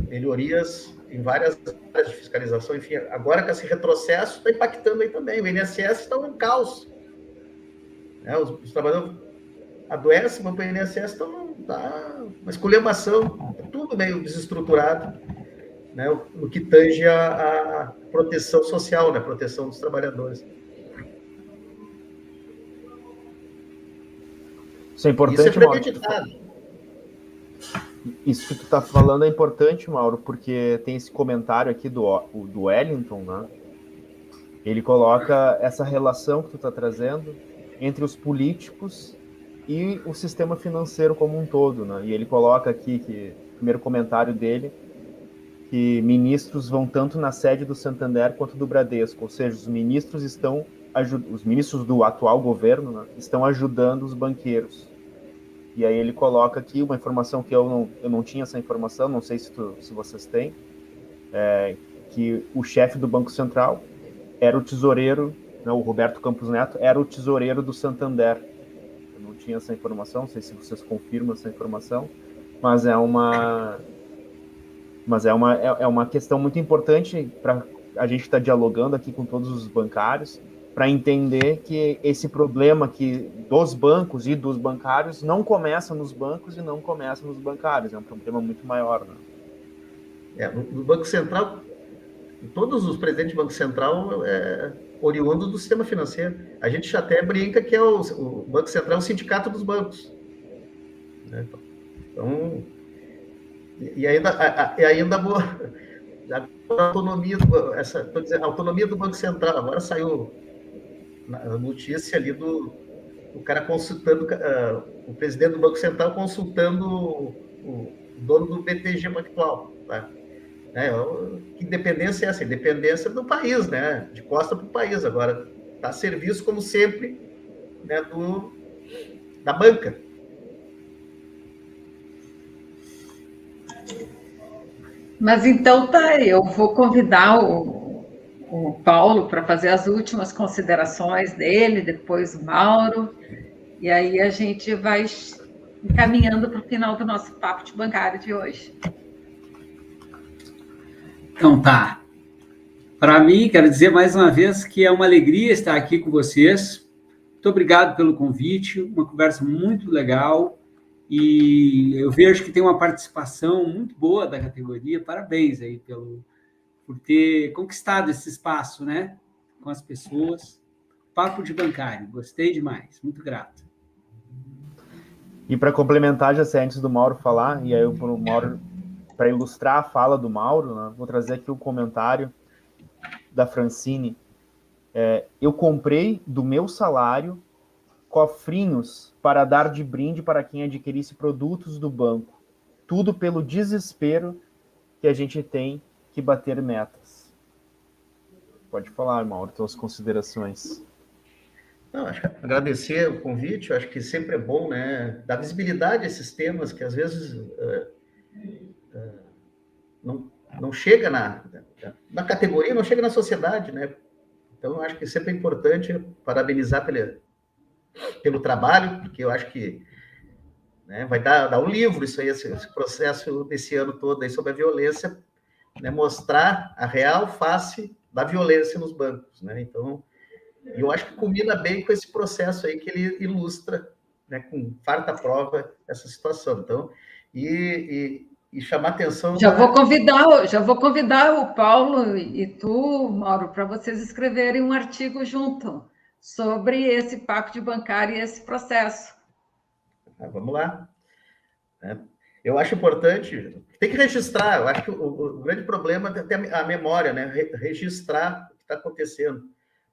Melhorias em várias áreas de fiscalização, enfim, agora com esse retrocesso está impactando aí também. O INSS está um caos, né? Os trabalhadores adoecem, vão para o INSS, então está uma esculhambação, tudo meio desestruturado, né? No que tange a proteção social, né? A proteção dos trabalhadores. Isso é importante, isso é premeditado. Isso que tu está falando é importante, Mauro, porque tem esse comentário aqui do Wellington, né? Ele coloca essa relação que tu está trazendo entre os políticos e o sistema financeiro como um todo, né? E ele coloca aqui, que o primeiro comentário dele, que ministros vão tanto na sede do Santander quanto do Bradesco, ou seja, os ministros do atual governo, né, estão ajudando os banqueiros. E aí ele coloca aqui uma informação que eu não tinha essa informação, não sei se vocês têm, que o chefe do Banco Central era o tesoureiro, né, o Roberto Campos Neto, era o tesoureiro do Santander. Eu não tinha essa informação, não sei se vocês confirmam essa informação, mas é uma questão muito importante para a gente estar dialogando aqui com todos os bancários, para entender que esse problema dos bancos e dos bancários não começa nos bancos e não começa nos bancários, é um problema muito maior, né? No Banco Central, todos os presidentes do Banco Central oriundos do sistema financeiro. A gente até brinca que o Banco Central é o sindicato dos bancos, né? Então, e ainda a autonomia, a autonomia do Banco Central. Agora saiu a notícia ali do cara consultando, o presidente do Banco Central consultando o dono do BTG Pactual, tá? Que independência é essa? Independência do país, né? De costa para o país. Agora está a serviço, como sempre, né, da banca. Mas então tá, eu vou convidar o Paulo para fazer as últimas considerações dele, depois o Mauro, e aí a gente vai encaminhando para o final do nosso papo de bancário de hoje. Então tá. Para mim, quero dizer mais uma vez que é uma alegria estar aqui com vocês. Muito obrigado pelo convite, uma conversa muito legal, e eu vejo que tem uma participação muito boa da categoria. Parabéns aí por ter conquistado esse espaço, né, com as pessoas. Papo de bancário, gostei demais, muito grato. E para complementar, já sei, antes do Mauro falar, e aí para ilustrar a fala do Mauro, né, vou trazer aqui o comentário da Francine. Eu comprei do meu salário cofrinhos para dar de brinde para quem adquirisse produtos do banco. Tudo pelo desespero que a gente tem que bater metas. Pode falar, Mauro, suas considerações. Não, agradecer o convite, eu acho que sempre é bom, né, dar visibilidade a esses temas que às vezes não chega na categoria, não chega na sociedade, né? Então, eu acho que sempre é importante parabenizar pelo trabalho, porque eu acho que, né, vai dar um livro isso aí, esse processo desse ano todo aí sobre a violência, né, mostrar a real face da violência nos bancos, né? Então, eu acho que combina bem com esse processo aí que ele ilustra, né, com farta prova essa situação. Então, e chamar atenção. Já vou convidar o Paulo e tu, Mauro, para vocês escreverem um artigo junto sobre esse pacto bancário e esse processo. Vamos lá. Eu acho importante, tem que registrar. Eu acho que o grande problema é ter a memória, né? Registrar o que está acontecendo.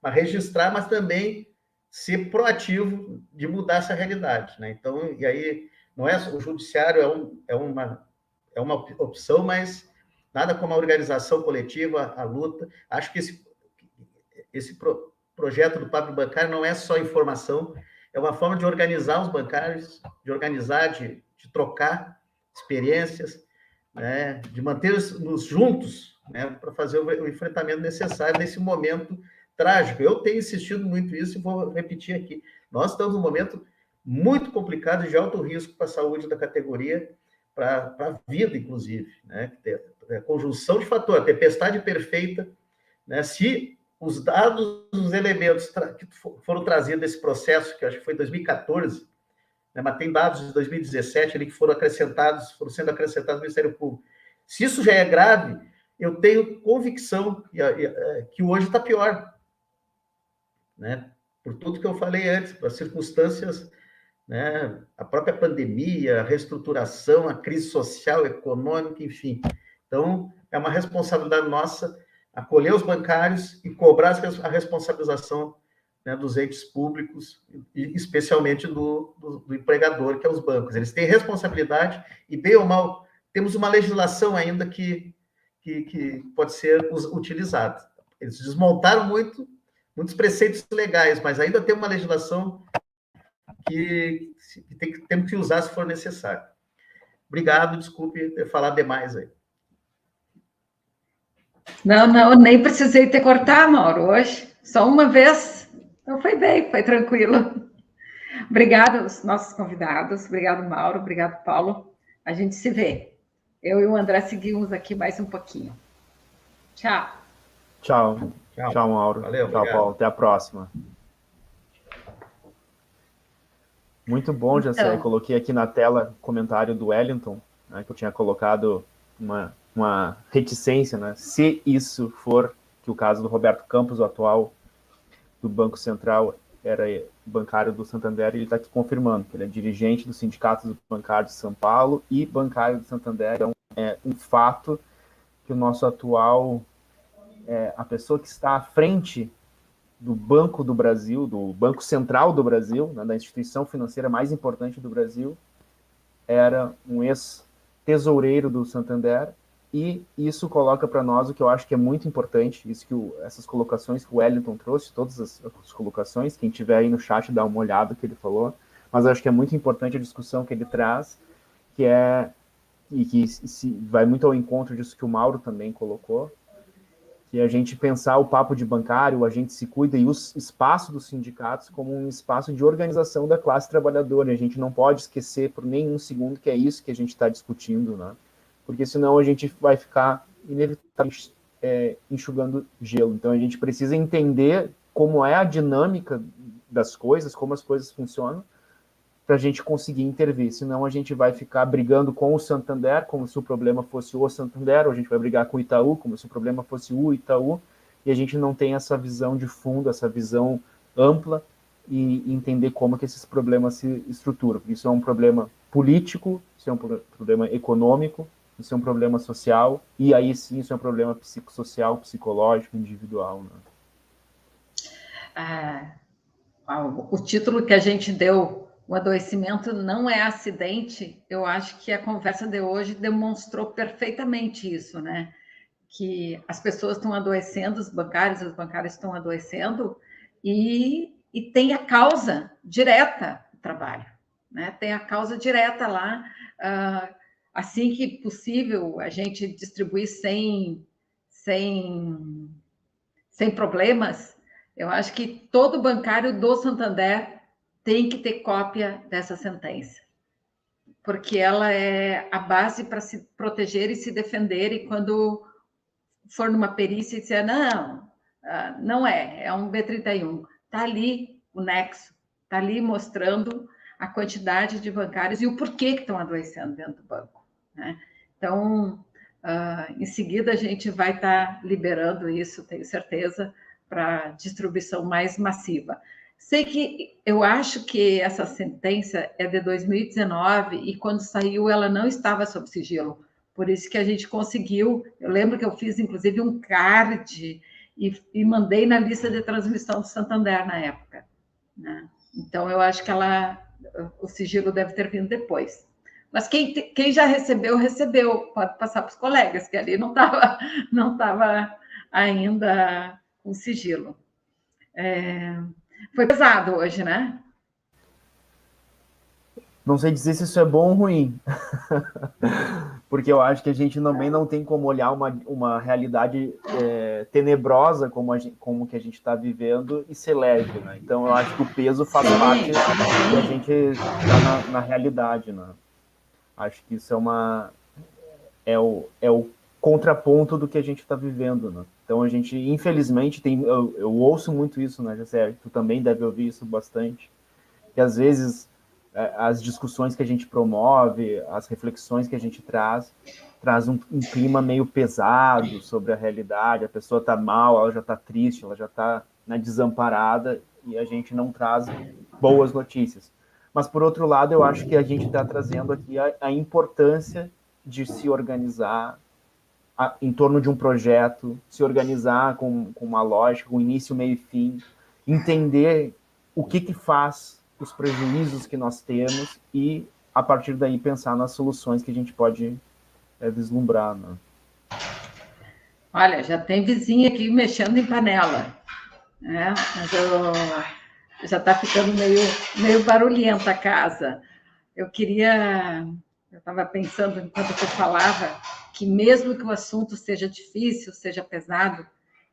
Mas registrar, mas também ser proativo de mudar essa realidade, né? Então, e aí, não é o judiciário é uma opção, mas nada como a organização coletiva, a luta. Acho que esse projeto do pacto bancário não é só informação, é uma forma de organizar os bancários, de organizar, de trocar experiências, né, de manter-nos juntos, né, para fazer o enfrentamento necessário nesse momento trágico. Eu tenho insistido muito nisso e vou repetir aqui. Nós estamos num momento muito complicado e de alto risco para a saúde da categoria, para a vida, inclusive, né? Conjunção de fatores, a tempestade perfeita, né? Se os dados, os elementos que foram trazidos nesse processo, que eu acho que foi em 2014, né, mas tem dados de 2017 ali que foram sendo acrescentados no Ministério Público. Se isso já é grave, eu tenho convicção que hoje está pior, né? Por tudo que eu falei antes, por circunstâncias, né? A própria pandemia, a reestruturação, a crise social, econômica, enfim. Então, é uma responsabilidade nossa acolher os bancários e cobrar a responsabilização, né, dos entes públicos, e especialmente do empregador, que é os bancos. Eles têm responsabilidade e, bem ou mal, temos uma legislação ainda que pode ser utilizada. Eles desmontaram muitos preceitos legais, mas ainda tem uma legislação que temos que usar se for necessário. Obrigado, desculpe ter falado demais aí. Não, nem precisei te cortar, Mauro, hoje. Só uma vez. Então foi bem, foi tranquilo. Obrigada aos nossos convidados. Obrigado, Mauro. Obrigado, Paulo. A gente se vê. Eu e o André seguimos aqui mais um pouquinho. Tchau. Tchau. Tchau, Mauro. Valeu, tchau, obrigado. Paulo. Até a próxima. Muito bom, Jacé. Então. Eu coloquei aqui na tela o comentário do Wellington, né, que eu tinha colocado uma reticência, né? Se isso for, que o caso do Roberto Campos, o atual do Banco Central, era bancário do Santander, ele está aqui confirmando que ele é dirigente do Sindicato dos Bancários de São Paulo e bancário do Santander. Então, é um fato que o nosso atual, a pessoa que está à frente do Banco do Brasil, do Banco Central do Brasil, né, da instituição financeira mais importante do Brasil, era um ex-tesoureiro do Santander, e isso coloca para nós o que eu acho que é muito importante, isso essas colocações que o Wellington trouxe, todas as colocações, quem tiver aí no chat dá uma olhada no que ele falou, mas eu acho que é muito importante a discussão que ele traz, que vai muito ao encontro disso que o Mauro também colocou, que a gente pensar o papo de bancário, a gente se cuida, e o espaço dos sindicatos como um espaço de organização da classe trabalhadora. A gente não pode esquecer por nenhum segundo que é isso que a gente está discutindo, né? Porque senão a gente vai ficar inevitavelmente enxugando gelo. Então a gente precisa entender como é a dinâmica das coisas, como as coisas funcionam, para a gente conseguir intervir. Senão a gente vai ficar brigando com o Santander, como se o problema fosse o Santander, ou a gente vai brigar com o Itaú, como se o problema fosse o Itaú, e a gente não tem essa visão de fundo, essa visão ampla, e entender como que esses problemas se estruturam. Isso é um problema político, isso é um problema econômico, isso é um problema social, e aí sim isso é um problema psicossocial, psicológico, individual, né? O título que a gente deu, o adoecimento não é acidente, eu acho que a conversa de hoje demonstrou perfeitamente isso, né? Que as pessoas estão adoecendo, os bancários estão adoecendo, e tem a causa direta do trabalho, né? Tem a causa direta lá, assim que possível, a gente distribuir sem problemas, Eu acho que todo bancário do Santander tem que ter cópia dessa sentença, porque ela é a base para se proteger e se defender, e quando for numa perícia e disser, não, não é um B31, está ali o nexo, está ali mostrando a quantidade de bancários e o porquê que estão adoecendo dentro do banco, né? Então, em seguida, a gente vai estar liberando isso, tenho certeza, para distribuição mais massiva. Sei que eu acho que essa sentença é de 2019 e quando saiu ela não estava sob sigilo. Por isso que a gente conseguiu. Eu lembro que eu fiz, inclusive, um card e mandei na lista de transmissão do Santander na época, né? Então, eu acho que o sigilo deve ter vindo depois. Mas quem já recebeu, recebeu. Pode passar para os colegas, que ali não estava ainda com sigilo. Foi pesado hoje, né? Não sei dizer se isso é bom ou ruim, porque eu acho que a gente também não tem como olhar uma realidade tenebrosa como que a gente está vivendo e ser leve, né? Então eu acho que o peso faz parte da gente estar na realidade, né? Acho que isso é o contraponto do que a gente está vivendo, né? Então a gente, infelizmente, eu ouço muito isso, né, Jessé? Tu também deve ouvir isso bastante, que às vezes as discussões que a gente promove, as reflexões que a gente traz um clima meio pesado sobre a realidade, a pessoa está mal, ela já está triste, ela já está, né, desamparada, e a gente não traz boas notícias. Mas, por outro lado, eu acho que a gente está trazendo aqui a importância de se organizar em torno de um projeto, se organizar com uma lógica, com início, meio e fim, entender o que faz os prejuízos que nós temos e, a partir daí, pensar nas soluções que a gente pode vislumbrar, né? Olha, já tem vizinha aqui mexendo em panela, né? Mas já está ficando meio barulhenta a casa. Eu estava pensando, enquanto eu falava, que mesmo que o assunto seja difícil, seja pesado,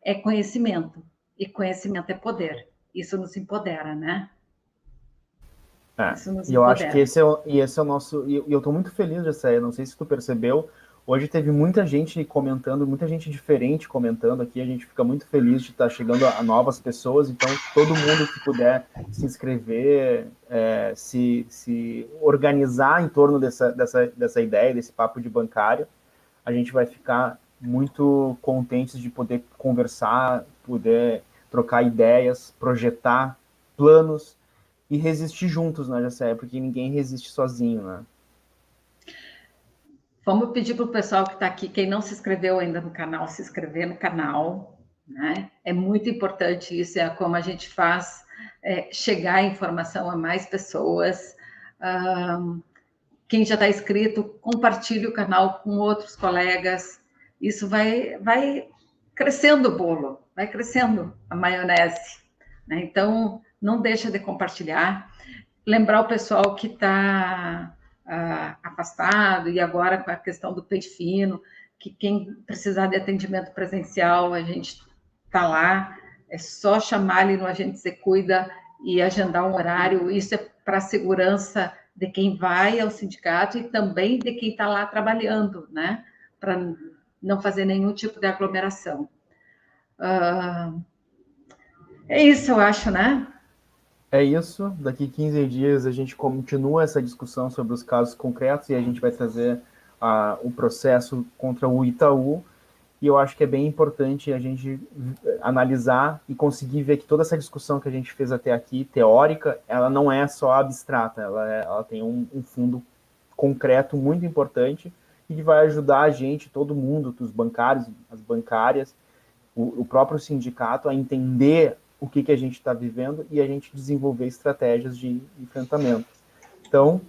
é conhecimento. E conhecimento é poder. Isso nos empodera, né? E eu acho que esse é o nosso... E eu estou muito feliz, Jessé, não sei se tu percebeu, hoje teve muita gente comentando, muita gente diferente comentando aqui, a gente fica muito feliz de estar chegando a novas pessoas, então todo mundo que puder se inscrever, se organizar em torno dessa ideia, desse papo de bancário, a gente vai ficar muito contentes de poder conversar, poder trocar ideias, projetar planos e resistir juntos, né, Jessé? Porque ninguém resiste sozinho, né? Vamos pedir para o pessoal que está aqui, quem não se inscreveu ainda no canal, se inscrever no canal, né? É muito importante isso, é como a gente faz chegar a informação a mais pessoas. Quem já está inscrito, compartilhe o canal com outros colegas. Isso vai crescendo o bolo, vai crescendo a maionese, né? Então, não deixa de compartilhar. Lembrar o pessoal que está afastado e agora com a questão do peixe fino, que quem precisar de atendimento presencial, a gente está lá, é só chamar ali no Agente Se Cuida e agendar um horário. Isso é para a segurança de quem vai ao sindicato e também de quem está lá trabalhando, né? Para não fazer nenhum tipo de aglomeração. É isso, eu acho, né? É isso. Daqui 15 dias a gente continua essa discussão sobre os casos concretos e a gente vai trazer o processo contra o Itaú. E eu acho que é bem importante a gente analisar e conseguir ver que toda essa discussão que a gente fez até aqui, teórica, ela não é só abstrata, ela tem um fundo concreto muito importante e que vai ajudar a gente, todo mundo, os bancários, as bancárias, o próprio sindicato, a entender o que a gente está vivendo e a gente desenvolver estratégias de enfrentamento. Então,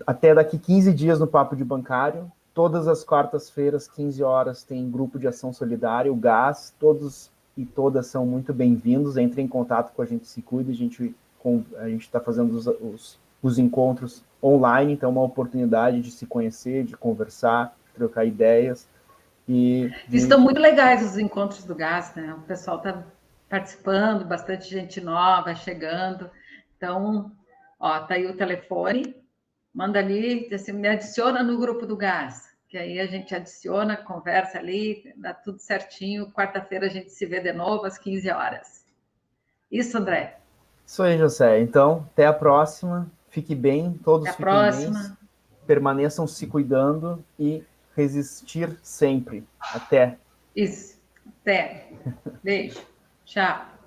até daqui 15 dias no Papo de Bancário, todas as quartas-feiras, 15 horas, tem grupo de ação solidária, o GAS, todos e todas são muito bem-vindos, entrem em contato com a gente Se Cuida, a gente está fazendo os encontros online, então é uma oportunidade de se conhecer, de conversar, trocar ideias. Estão muito legais os encontros do GAS, né? O pessoal está participando, bastante gente nova chegando. Então, ó, tá aí o telefone, manda ali, assim, me adiciona no grupo do gás, que aí a gente adiciona, conversa ali, dá tudo certinho. Quarta-feira a gente se vê de novo às 15 horas. Isso, André. Isso aí, José. Então, até a próxima. Fique bem, todos Até a fiquem bem, próxima. permaneçam se cuidando e resistir sempre. Até. Isso. Até. Beijo. Tchau.